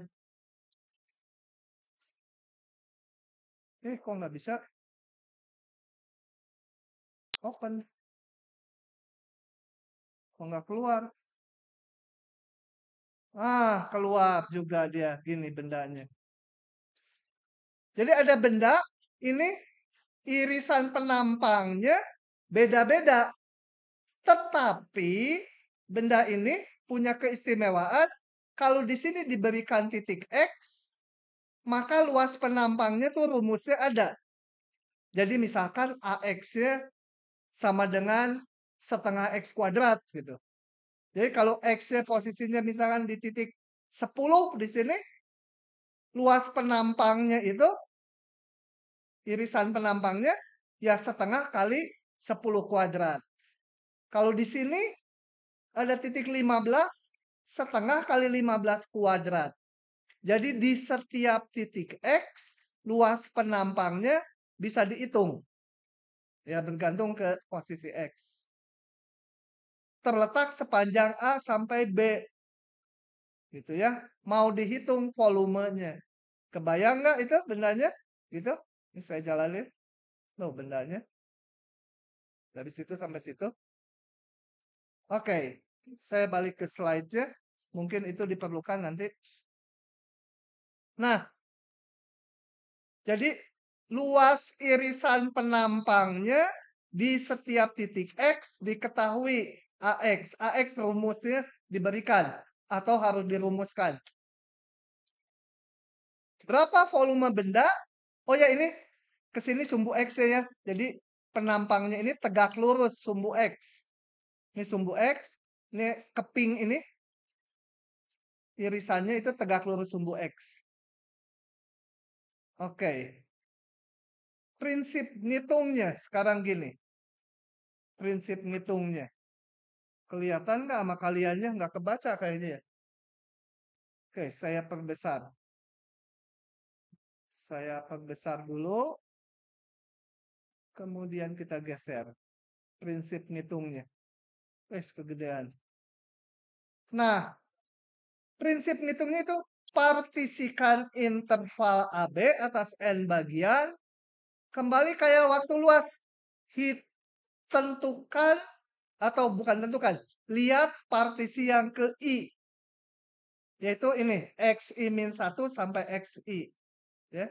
Kok nggak bisa? Open. Kok nggak keluar? Keluar juga dia, gini bendanya. Jadi ada benda, ini irisan penampangnya beda-beda. Tetapi benda ini punya keistimewaan, kalau di sini diberikan titik X, maka luas penampangnya tuh rumusnya ada. Jadi misalkan AX-nya sama dengan setengah X kuadrat gitu. Jadi kalau X-nya posisinya misalkan di titik 10 di sini, luas penampangnya itu, irisan penampangnya, ya setengah kali 10 kuadrat. Kalau di sini ada titik 15, setengah kali 15 kuadrat. Jadi di setiap titik X, luas penampangnya bisa dihitung. Ya, bergantung ke posisi X. Terletak sepanjang A sampai B. Gitu ya. Mau dihitung volumenya. Kebayang nggak itu bendanya? Gitu. Ini saya jalanin. Tuh bendanya. Dari situ sampai situ. Oke. Saya balik ke slide-nya. Mungkin itu diperlukan nanti. Nah. Jadi luas irisan penampangnya di setiap titik X diketahui AX. AX rumusnya diberikan atau harus dirumuskan. Berapa volume benda? Oh ya ini ke sini sumbu X ya. Jadi penampangnya ini tegak lurus sumbu X. Ini sumbu X, ini keping ini irisannya itu tegak lurus sumbu X. Oke. Prinsip ngitungnya sekarang gini. Prinsip ngitungnya. Kelihatan nggak sama kaliannya? Nggak kebaca kayaknya ya. Oke, saya perbesar. Saya perbesar dulu. Kemudian kita geser. Prinsip ngitungnya. Kegedean. Nah, prinsip ngitungnya itu partisikan interval AB atas N bagian. Kembali kayak waktu luas. Tentukan atau bukan tentukan. Lihat partisi yang ke I. Yaitu ini. XI min 1 sampai XI. Ya.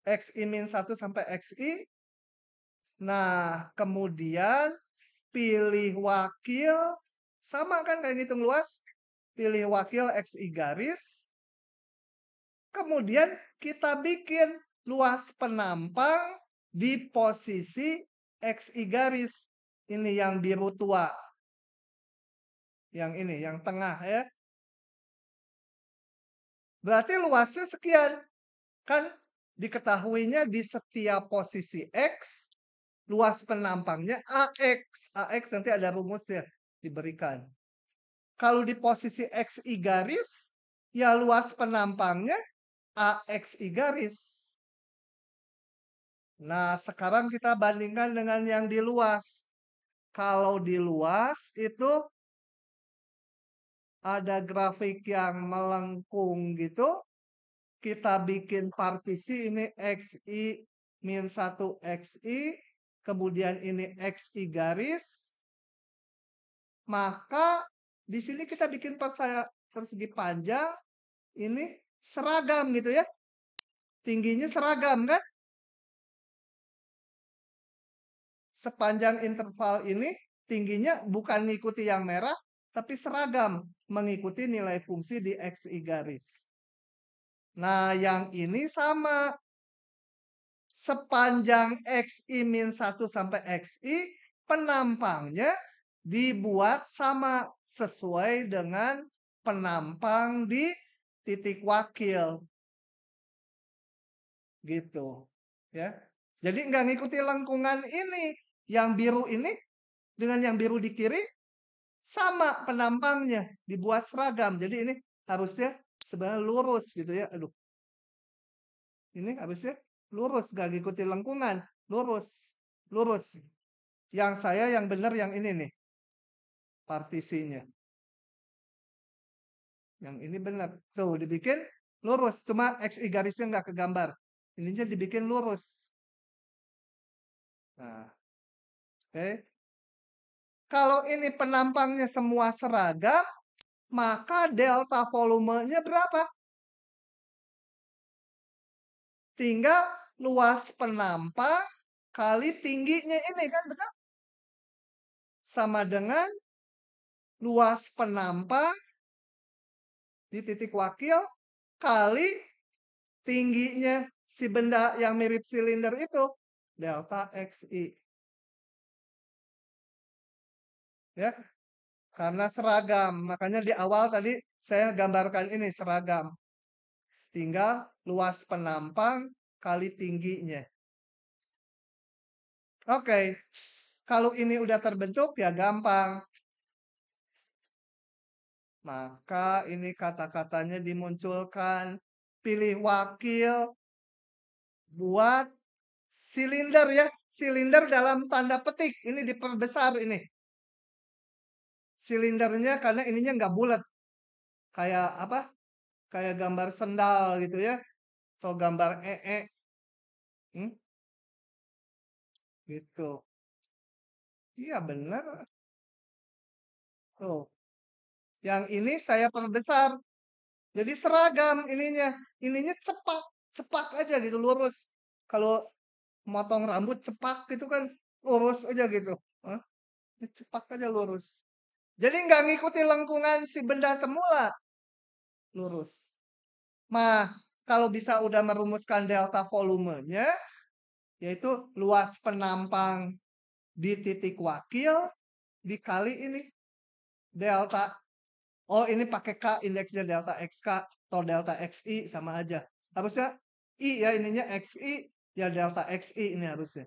XI min 1 sampai XI. Nah, kemudian pilih wakil. Sama kan kayak ngitung luas. Pilih wakil XI garis. Kemudian kita bikin luas penampang di posisi XI garis. Ini yang biru tua. Yang ini, yang tengah ya. Berarti luasnya sekian. Kan diketahuinya di setiap posisi X, luas penampangnya AX. AX nanti ada rumusnya diberikan. Kalau di posisi XI garis, ya luas penampangnya AXI garis. Nah, sekarang kita bandingkan dengan yang di luas. Kalau di luas itu ada grafik yang melengkung gitu. Kita bikin partisi ini XI min 1 XI. Kemudian ini XI garis. Maka di sini kita bikin persegi panjang. Ini seragam gitu ya. Tingginya seragam kan? Sepanjang interval ini tingginya bukan mengikuti yang merah, tapi seragam mengikuti nilai fungsi di XI garis. Nah, yang ini sama. Sepanjang XI min 1 sampai XI, penampangnya dibuat sama sesuai dengan penampang di titik wakil. Gitu. Ya. Jadi nggak ngikuti lengkungan ini. Yang biru ini dengan yang biru di kiri sama penampangnya, dibuat seragam. Jadi ini harusnya sebenarnya lurus gitu ya. Aduh. Ini harusnya lurus, gak ngikuti lengkungan. Lurus. Lurus. Yang saya yang benar yang ini nih. Partisinya. Yang ini benar. Tuh dibikin lurus. Cuma XI garisnya nggak kegambar. Ininya dibikin lurus. Nah. Oke. Kalau ini penampangnya semua seragam, maka delta volumenya berapa? Tinggal luas penampang kali tingginya ini kan, betul? Sama dengan luas penampang di titik wakil kali tingginya si benda yang mirip silinder itu, delta XI. Ya, karena seragam. Makanya di awal tadi saya gambarkan ini seragam. Tinggal luas penampang kali tingginya. Oke, kalau ini udah terbentuk ya gampang. Maka ini kata-katanya dimunculkan. Pilih wakil buat silinder ya. Silinder dalam tanda petik. Ini diperbesar ini. Silindernya karena ininya nggak bulat. Kayak apa? Kayak gambar sendal gitu ya. Atau gambar ee. Gitu. Iya benar. Tuh. Yang ini saya perbesar. Jadi seragam ininya. Ininya cepak. Cepak aja gitu lurus. Kalau motong rambut cepak gitu kan lurus aja gitu. Hah? Cepak aja lurus. Jadi nggak ngikuti lengkungan si benda semula. Lurus. Nah, kalau bisa udah merumuskan delta volumenya, yaitu luas penampang di titik wakil dikali ini delta. Oh, ini pakai K indeksnya delta XK atau delta XI sama aja. Harusnya I ya ininya XI ya delta XI ini harusnya.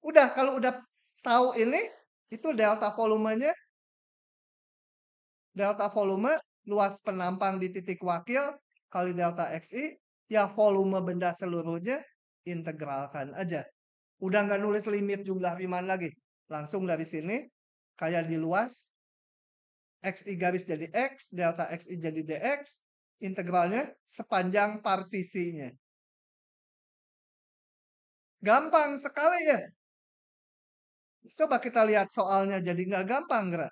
Udah kalau udah tahu ini itu delta volumenya. Delta volume luas penampang di titik wakil kali delta XI ya volume benda seluruhnya integralkan aja. Udah nggak nulis limit jumlah Riemann lagi. Langsung dari sini kayak di luas XI garis jadi X, delta XI jadi DX, integralnya sepanjang partisinya. Gampang sekali ya. Coba kita lihat soalnya jadi nggak gampang, nggak?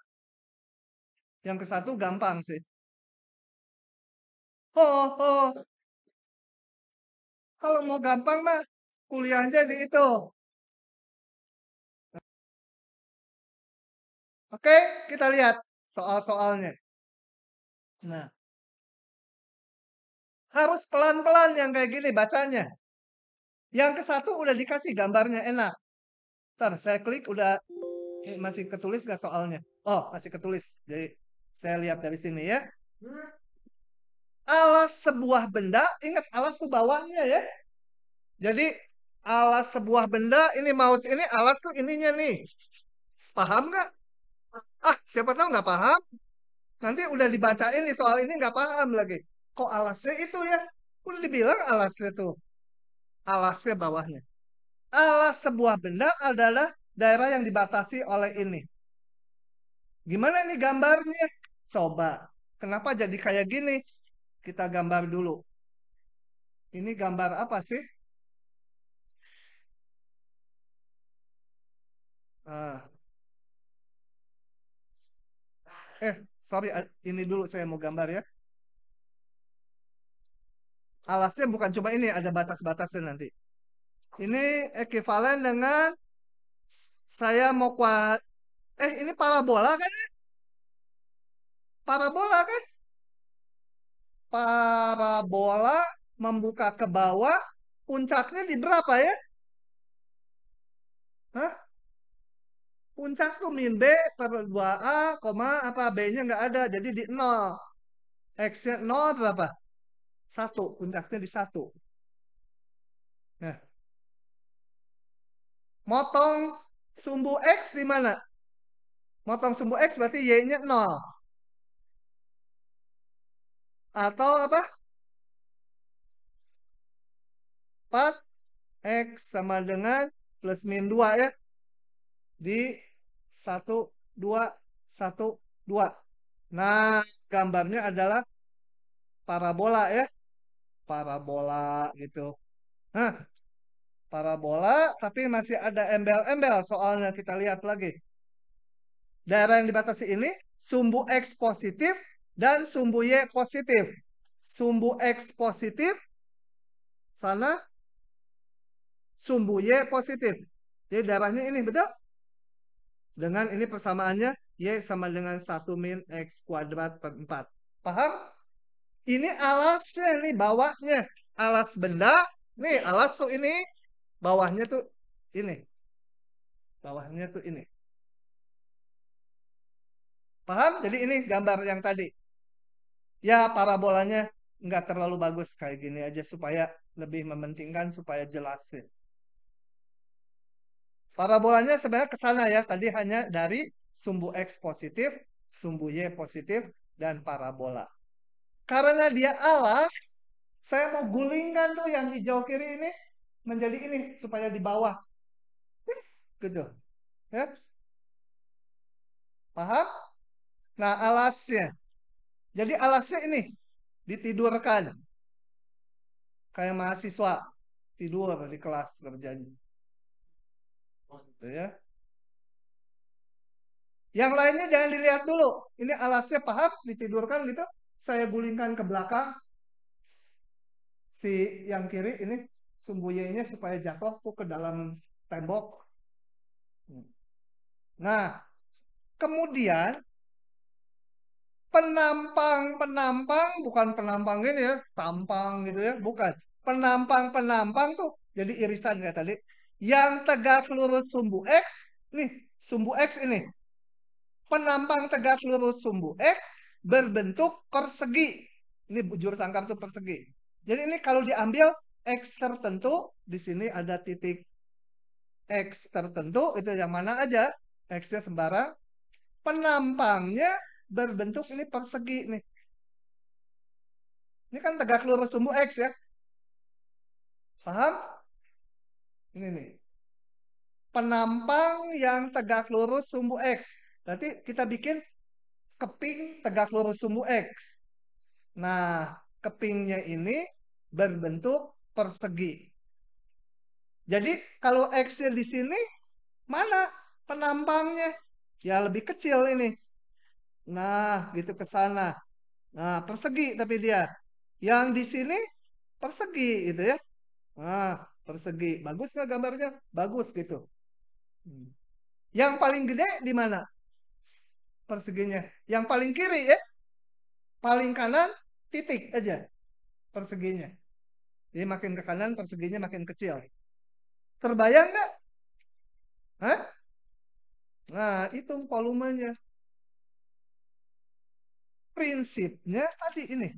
Yang ke satu gampang sih. Oh. Kalau mau gampang mah kuliah aja di itu. Oke, kita lihat soal-soalnya. Nah, harus pelan-pelan yang kayak gini bacanya. Yang ke satu udah dikasih gambarnya enak. Ntar saya klik udah masih ketulis nggak soalnya? Oh, masih ketulis. Jadi saya lihat dari sini ya. Alas sebuah benda, ingat alas tuh bawahnya ya. Jadi alas sebuah benda, ini mouse ini alas tuh ininya nih. Paham nggak? Ah, siapa tahu nggak paham. Nanti udah dibacain nih soal ini nggak paham lagi. Kok alasnya itu ya? Udah dibilang alasnya tuh. Alasnya bawahnya. Alas sebuah benda adalah daerah yang dibatasi oleh ini. Gimana nih gambarnya? Coba. Kenapa jadi kayak gini? Kita gambar dulu. Ini gambar apa sih? Ah. Sorry, ini dulu saya mau gambar ya. Alasnya bukan cuma ini, ada batas-batasnya nanti. Ini ekivalen dengan saya mau ini parabola kan ya? Parabola kan? Parabola membuka ke bawah, puncaknya di berapa ya? Hah? Puncak tuh min B per 2A, apa B-nya nggak ada, jadi di 0. X-nya 0 berapa? 1, puncaknya di 1. Nah, motong Sumbu X di mana? Motong sumbu X berarti Y-nya 0. Atau apa? 4X sama dengan plus min 2 ya. Di 1, 2, 1, 2. Nah, gambarnya adalah parabola ya. Parabola gitu. Nah, parabola tapi masih ada embel-embel soalnya kita lihat lagi. Daerah yang dibatasi ini sumbu X positif dan sumbu Y positif. Sumbu X positif sana sumbu Y positif. Jadi daerahnya ini betul? Dengan ini persamaannya Y sama dengan 1 min X kuadrat per 4. Paham? Ini alasnya nih bawahnya. Alas benda. Nih alas tuh ini. Bawahnya tuh ini. Bawahnya tuh ini. Paham? Jadi ini gambar yang tadi. Ya parabolanya nggak terlalu bagus kayak gini aja supaya lebih mementingkan supaya jelas sih. Parabolanya sebenarnya ke sana ya. Tadi hanya dari sumbu X positif, sumbu Y positif, dan parabola. Karena dia alas, saya mau gulingkan tuh yang hijau kiri ini menjadi ini supaya di bawah. Gitu. Ya, paham? Nah, alasnya. Jadi alasnya ini ditidurkan kayak mahasiswa tidur di kelas kerjanya. Gitu ya. Yang lainnya jangan dilihat dulu. Ini alasnya paham ditidurkan gitu. Saya gulingkan ke belakang si yang kiri ini sumbu Y-nya supaya jatuh tuh ke dalam tembok. Nah, kemudian penampang-penampang bukan penampang ini ya, tampang gitu ya, bukan. Penampang-penampang tuh jadi irisan kayak tadi. Yang tegak lurus sumbu X, nih sumbu X ini. Penampang tegak lurus sumbu X berbentuk persegi. Ini bujur sangkar tuh persegi. Jadi ini kalau diambil X tertentu, di sini ada titik X tertentu, itu yang mana aja. X-nya sembarang. Penampangnya berbentuk ini persegi nih. Ini kan tegak lurus sumbu X ya. Paham? Ini nih. Penampang yang tegak lurus sumbu X. Berarti kita bikin keping tegak lurus sumbu X. Nah, kepingnya ini berbentuk persegi. Jadi kalau X-nya di sini, mana penampangnya? Ya lebih kecil ini. Nah, gitu ke sana. Nah, persegi tapi dia. Yang di sini persegi gitu ya. Nah, persegi. Bagus nggak gambarnya? Bagus gitu. Hmm. Yang paling gede di mana perseginya? Yang paling kiri ya, paling kanan titik aja perseginya. Jadi makin ke kanan perseginya makin kecil. Terbayang nggak? Hah? Nah, hitung volumenya. Prinsipnya tadi ini.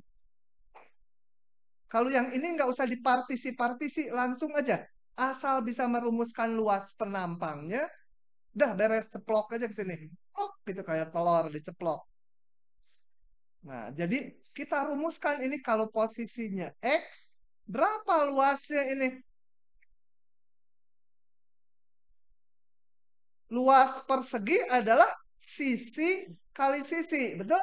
Kalau yang ini nggak usah dipartisi-partisi, langsung aja. Asal bisa merumuskan luas penampangnya, udah beres ceplok aja ke sini. Oh, gitu kayak telur diceplok. Nah, jadi kita rumuskan ini kalau posisinya X, berapa luasnya ini? Luas persegi adalah sisi kali sisi, betul?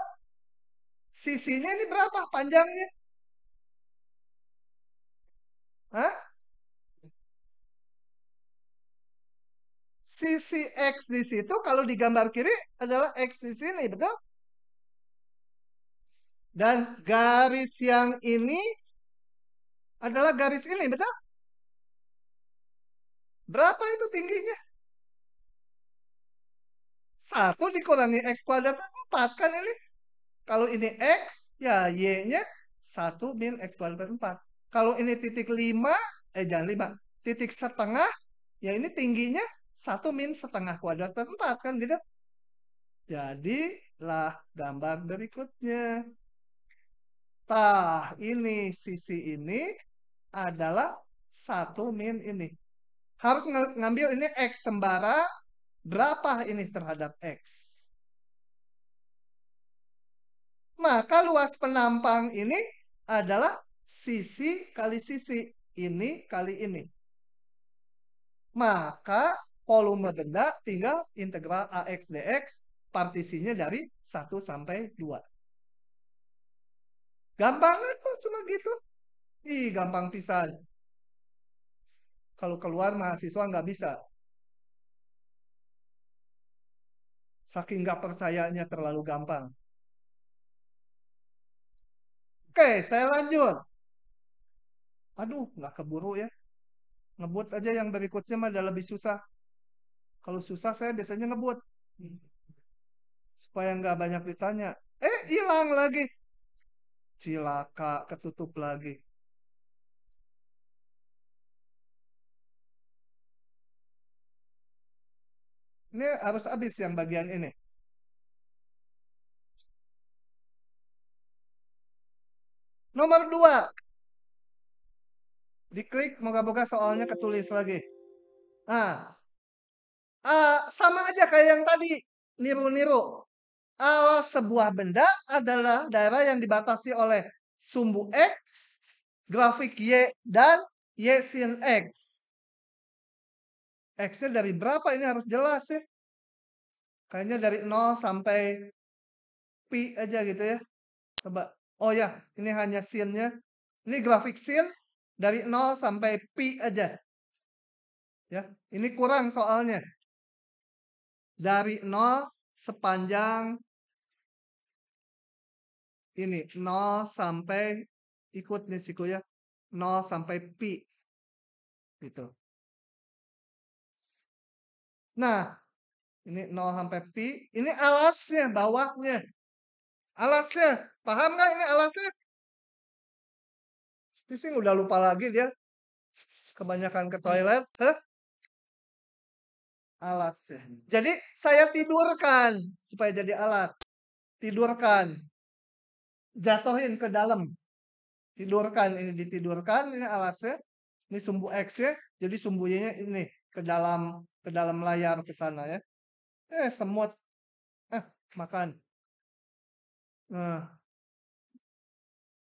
Sisinya ini berapa panjangnya? Hah? Sisi X di situ kalau di gambar kiri adalah X di sini, betul? Dan garis yang ini adalah garis ini, betul? Berapa itu tingginya? 1 dikurangi X kuadrat 4 kan ini. Kalau ini X, ya Y-nya 1 min X kuadrat 4. Kalau ini titik 5, jangan 5. Titik setengah, ya ini tingginya 1 min setengah kuadrat per 4 kan gitu. Jadilah gambar berikutnya. Tah, ini sisi ini adalah 1 min ini. Harus ngambil ini X sembara berapa ini terhadap X. Maka luas penampang ini adalah sisi kali sisi. Ini kali ini. Maka volume benda tinggal integral AX dX partisinya dari 1 sampai 2. Gampang tuh cuma gitu. Ih, gampang pisan. Kalau keluar mahasiswa nggak bisa. Saking nggak percayanya terlalu gampang. Oke, saya lanjut. Aduh, nggak keburu ya. Ngebut aja yang berikutnya mah udah lebih susah. Kalau susah saya biasanya ngebut. Supaya nggak banyak ditanya. Hilang lagi. Cilaka, ketutup lagi. Ini harus habis yang bagian ini. Nomor 2. Diklik, moga-moga soalnya ketulis lagi. Nah, sama aja kayak yang tadi. Niru-niru. Alas sebuah benda adalah daerah yang dibatasi oleh sumbu X, grafik Y, dan Y sin X. X-nya dari berapa? Ini harus jelas ya. Kayaknya dari 0 sampai pi aja gitu ya. Coba. Oh ya, ini hanya sin-nya. Ini grafik sin dari 0 sampai pi aja. Ya, ini kurang soalnya. Dari 0 sepanjang ini 0 sampai ikut nih siku ya. 0 sampai pi. Gitu. Nah, ini 0 sampai pi. Ini alasnya, bawahnya. Alasnya. Paham nggak ini alasnya? Sing udah lupa lagi dia. Kebanyakan ke toilet. Alasnya. Jadi saya tidurkan supaya jadi alas. Tidurkan. Jatuhin ke dalam. Tidurkan. Ini ditidurkan. Ini alasnya. Ini sumbu X ya. Jadi sumbu Y-nya ini ke dalam layar ke sana ya. Semut. Makan. Nah.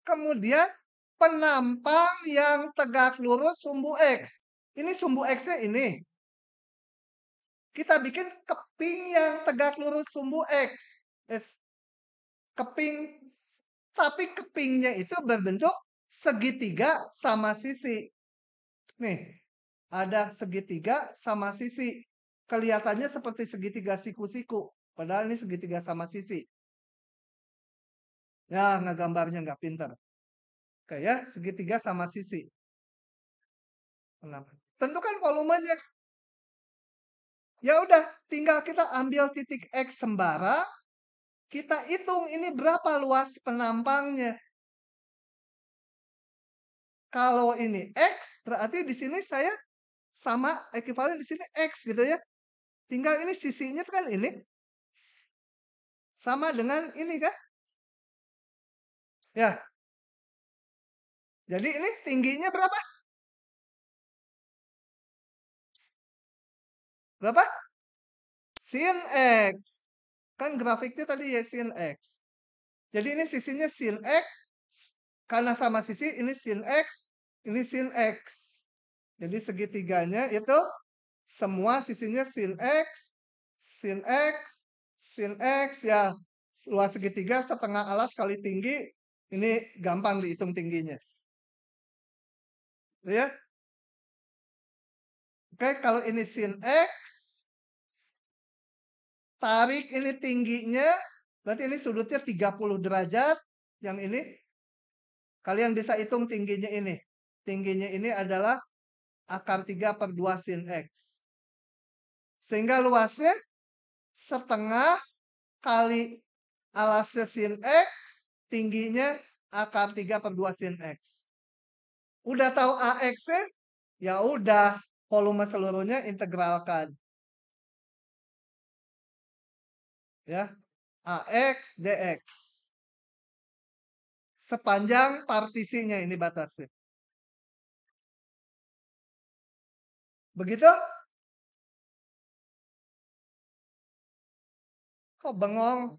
Kemudian penampang yang tegak lurus sumbu X. Ini sumbu X-nya ini. Kita bikin keping yang tegak lurus sumbu X. Keping. Tapi kepingnya itu berbentuk segitiga sama sisi. Nih. Ada segitiga sama sisi. Kelihatannya seperti segitiga siku-siku. Padahal ini segitiga sama sisi. Ya, ngegambarnya nggak pintar. Kayak segitiga sama sisi. Tentukan volumenya. Ya udah, tinggal kita ambil titik X sembara. Kita hitung ini berapa luas penampangnya. Kalau ini X, berarti di sini saya sama ekuivalen di sini X gitu ya. Tinggal ini sisinya kan ini. Sama dengan ini kan. Ya. Jadi ini tingginya berapa? Berapa? Sin X. Kan grafiknya tadi ya sin X. Jadi ini sisinya sin X. Karena sama sisi ini sin X. Ini sin X. Jadi segitiganya itu semua sisinya sin X, sin X, sin X ya. Luas segitiga setengah alas kali tinggi. Ini gampang dihitung tingginya. Ya. Oke, kalau ini sin X, tarik ini tingginya, berarti ini sudutnya 30 derajat. Yang ini, kalian bisa hitung tingginya ini. Tingginya ini adalah akar 3/2 sin X. Sehingga luasnya setengah kali alasnya sin X, tingginya akar 3/2 sin X. Udah tahu AX-nya? Ya udah, volume seluruhnya integralkan. Ya, AX dX. Sepanjang partisinya ini batasnya. Begitu? Kok bengong?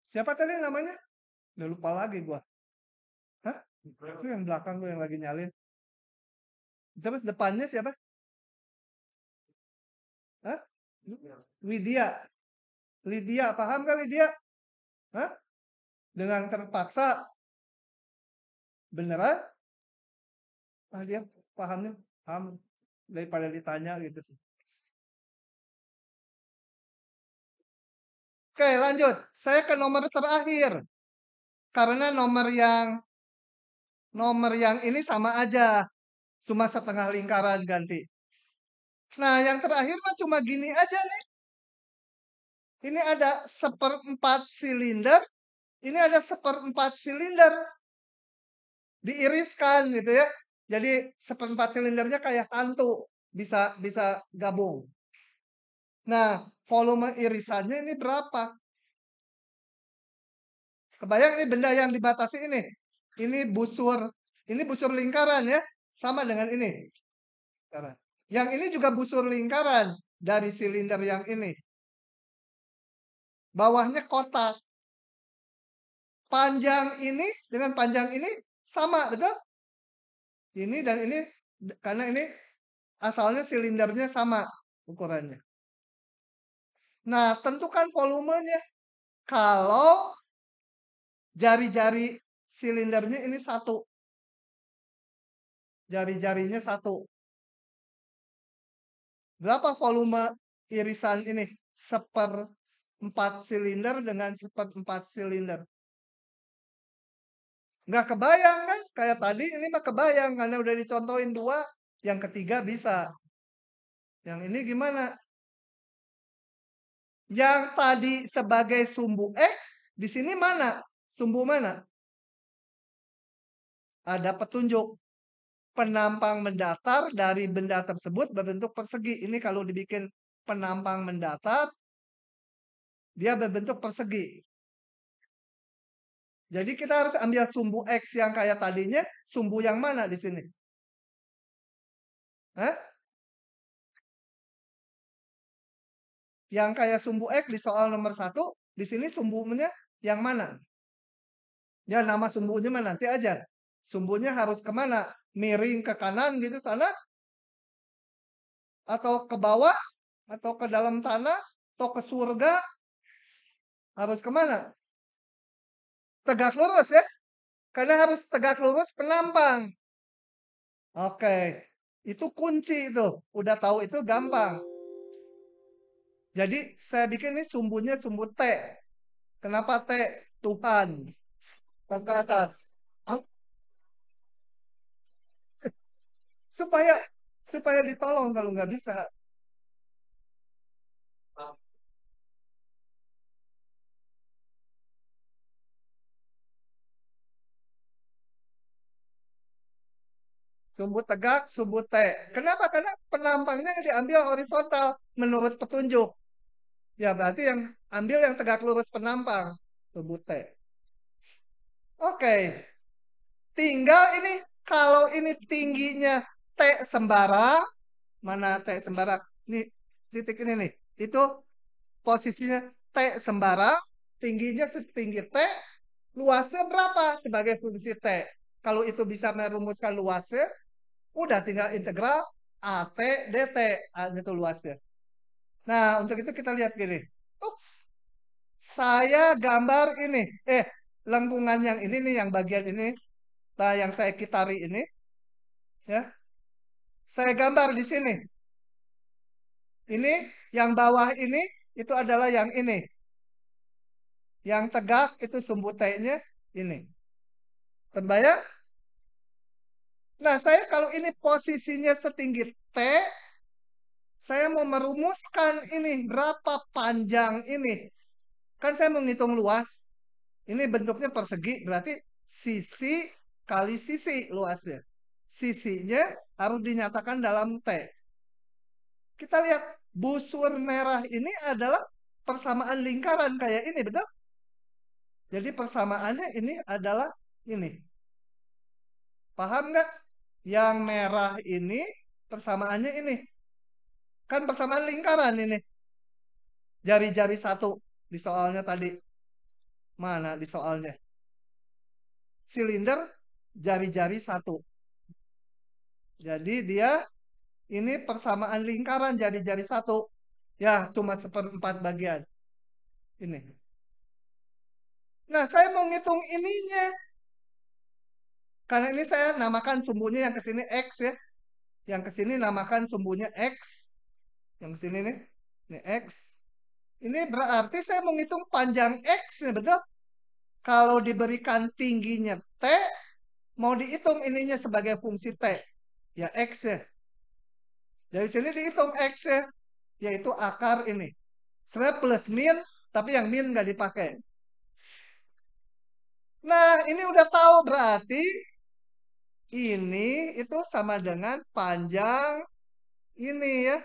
Siapa tadi namanya? Udah lupa lagi gua. Hah? Itu yang belakang tuh yang lagi nyalin. Terus depannya siapa? Hah? Lydia. Lydia, paham kan Lydia? Hah? Dengan terpaksa. Beneran? Ah, dia pahamnya paham daripada ditanya gitu. Oke, lanjut. Saya ke nomor terakhir. Karena nomor yang ini sama aja. Cuma setengah lingkaran ganti. Nah, yang terakhir mah cuma gini aja nih. Ini ada 1/4 silinder. Ini ada 1/4 silinder. Diiriskan gitu ya. Jadi 1/4 silindernya kayak hantu. Bisa gabung. Nah, volume irisannya ini berapa? Kebayang ini benda yang dibatasi ini. Ini busur lingkaran ya. Sama dengan ini. Yang ini juga busur lingkaran dari silinder yang ini. Bawahnya kotak. Panjang ini dengan panjang ini sama, betul? Ini dan ini, karena ini asalnya silindernya sama ukurannya. Nah, tentukan volumenya. Kalau jari-jari silindernya ini satu. Jari-jarinya satu. Berapa volume irisan ini? 1/4 silinder dengan 1/4 silinder. Nggak kebayang kan? Kayak tadi ini mah kebayang. Karena udah dicontohin 2. Yang ketiga bisa. Yang ini gimana? Yang tadi sebagai sumbu X. Di sini mana? Sumbu mana? Ada petunjuk. Penampang mendatar dari benda tersebut berbentuk persegi. Ini kalau dibikin penampang mendatar, dia berbentuk persegi. Jadi kita harus ambil sumbu X yang kayak tadinya, sumbu yang mana di sini? Hah? Yang kayak sumbu X di soal nomor 1, di sini sumbunya yang mana? Ya nama sumbunya mah nanti aja. Sumbunya harus kemana? Miring ke kanan gitu sana? Atau ke bawah? Atau ke dalam tanah? Atau ke surga? Harus kemana? Tegak lurus ya. Karena harus tegak lurus penampang. Oke. Itu kunci itu. Udah tahu itu gampang. Jadi saya bikin ini sumbunya sumbu T. Kenapa T? Tuhan. Ke atas. Supaya ditolong kalau nggak bisa. Sumbu tegak, sumbu T. Kenapa? Karena penampangnya diambil horizontal menurut petunjuk. Ya berarti yang ambil yang tegak lurus penampang. Sumbu T. Oke. Tinggal ini kalau ini tingginya T sembarang. Mana T sembarang? Ini titik ini nih. Itu posisinya T sembarang. Tingginya setinggi T. Luasnya berapa sebagai fungsi T? Kalau itu bisa merumuskan luasnya, udah tinggal integral AT DT. Itu luasnya. Nah, untuk itu kita lihat gini. Saya gambar ini. Lengkungan yang ini nih, yang bagian ini. Nah, yang saya kitari ini. Ya. Saya gambar di sini. Ini, yang bawah ini, itu adalah yang ini. Yang tegak, itu sumbu T-nya ini. Terbayang? Nah, saya kalau ini posisinya setinggi T, saya mau merumuskan ini berapa panjang ini. Kan saya mau ngitung luas. Ini bentuknya persegi, berarti sisi kali sisi luasnya. Sisinya harus dinyatakan dalam T. Kita lihat busur merah ini adalah persamaan lingkaran kayak ini, betul? Jadi persamaannya ini adalah ini. Paham nggak? Yang merah ini persamaannya ini. Kan persamaan lingkaran ini. Jari-jari satu di soalnya tadi. Mana di soalnya? Silinder jari-jari satu. Jadi dia ini persamaan lingkaran jari-jari satu. Ya, cuma seperempat bagian. Ini. Nah, saya mau ngitung ininya. Karena ini saya namakan sumbunya yang ke sini X ya. Yang ke sini namakan sumbunya X. Yang ke sini nih. Ini X. Ini berarti saya mau ngitung panjang X ya, betul? Kalau diberikan tingginya T, mau dihitung ininya sebagai fungsi T. Ya X ya. Dari sini dihitung X ya. Yaitu akar ini. Sebenarnya plus min, tapi yang min nggak dipakai. Nah, ini udah tahu berarti ini itu sama dengan panjang ini ya.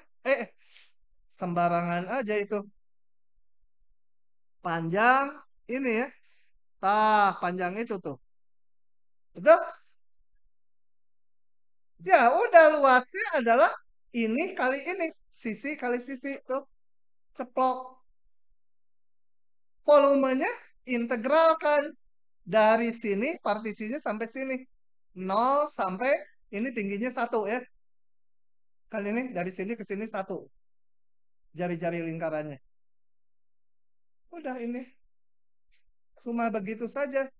Sembarangan aja itu. Panjang ini ya. Panjang itu tuh. Betul? Ya, udah luasnya adalah ini kali ini. Sisi kali sisi tuh. Ceplok. Volumenya integralkan. Dari sini partisinya sampai sini. 0 sampai ini tingginya 1 ya. Kan ini dari sini ke sini 1. Jari-jari lingkarannya. Udah ini. Cuma begitu saja.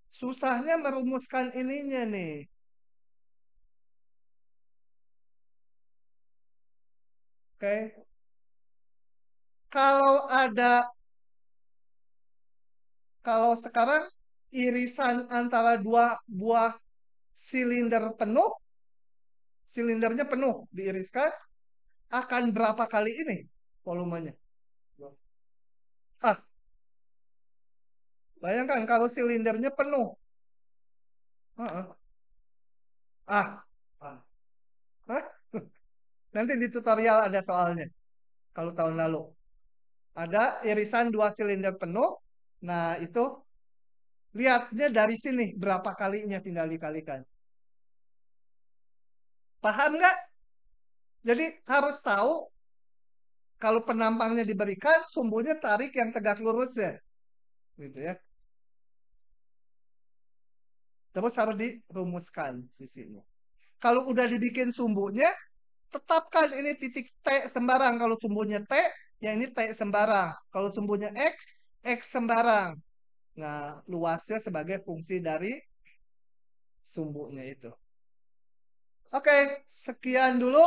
Susahnya merumuskan ininya nih. Oke. Kalau sekarang irisan antara dua buah silinder penuh, silindernya penuh diiriskan, akan berapa kali ini volumenya? Ah, bayangkan kalau silindernya penuh. Ah, ah. Hah? Nanti di tutorial ada soalnya. Kalau tahun lalu. Ada irisan dua silinder penuh. Nah, itu lihatnya dari sini. Berapa kalinya tinggal dikalikan. Paham nggak? Jadi harus tahu kalau penampangnya diberikan, sumbunya tarik yang tegak lurus ya. Gitu ya. Terus harus dirumuskan sisinya. Kalau udah dibikin sumbunya, tetapkan ini titik T sembarang. Kalau sumbunya T, ya ini T sembarang. Kalau sumbunya X sembarang. Nah, luasnya sebagai fungsi dari sumbunya itu. Oke, sekian dulu.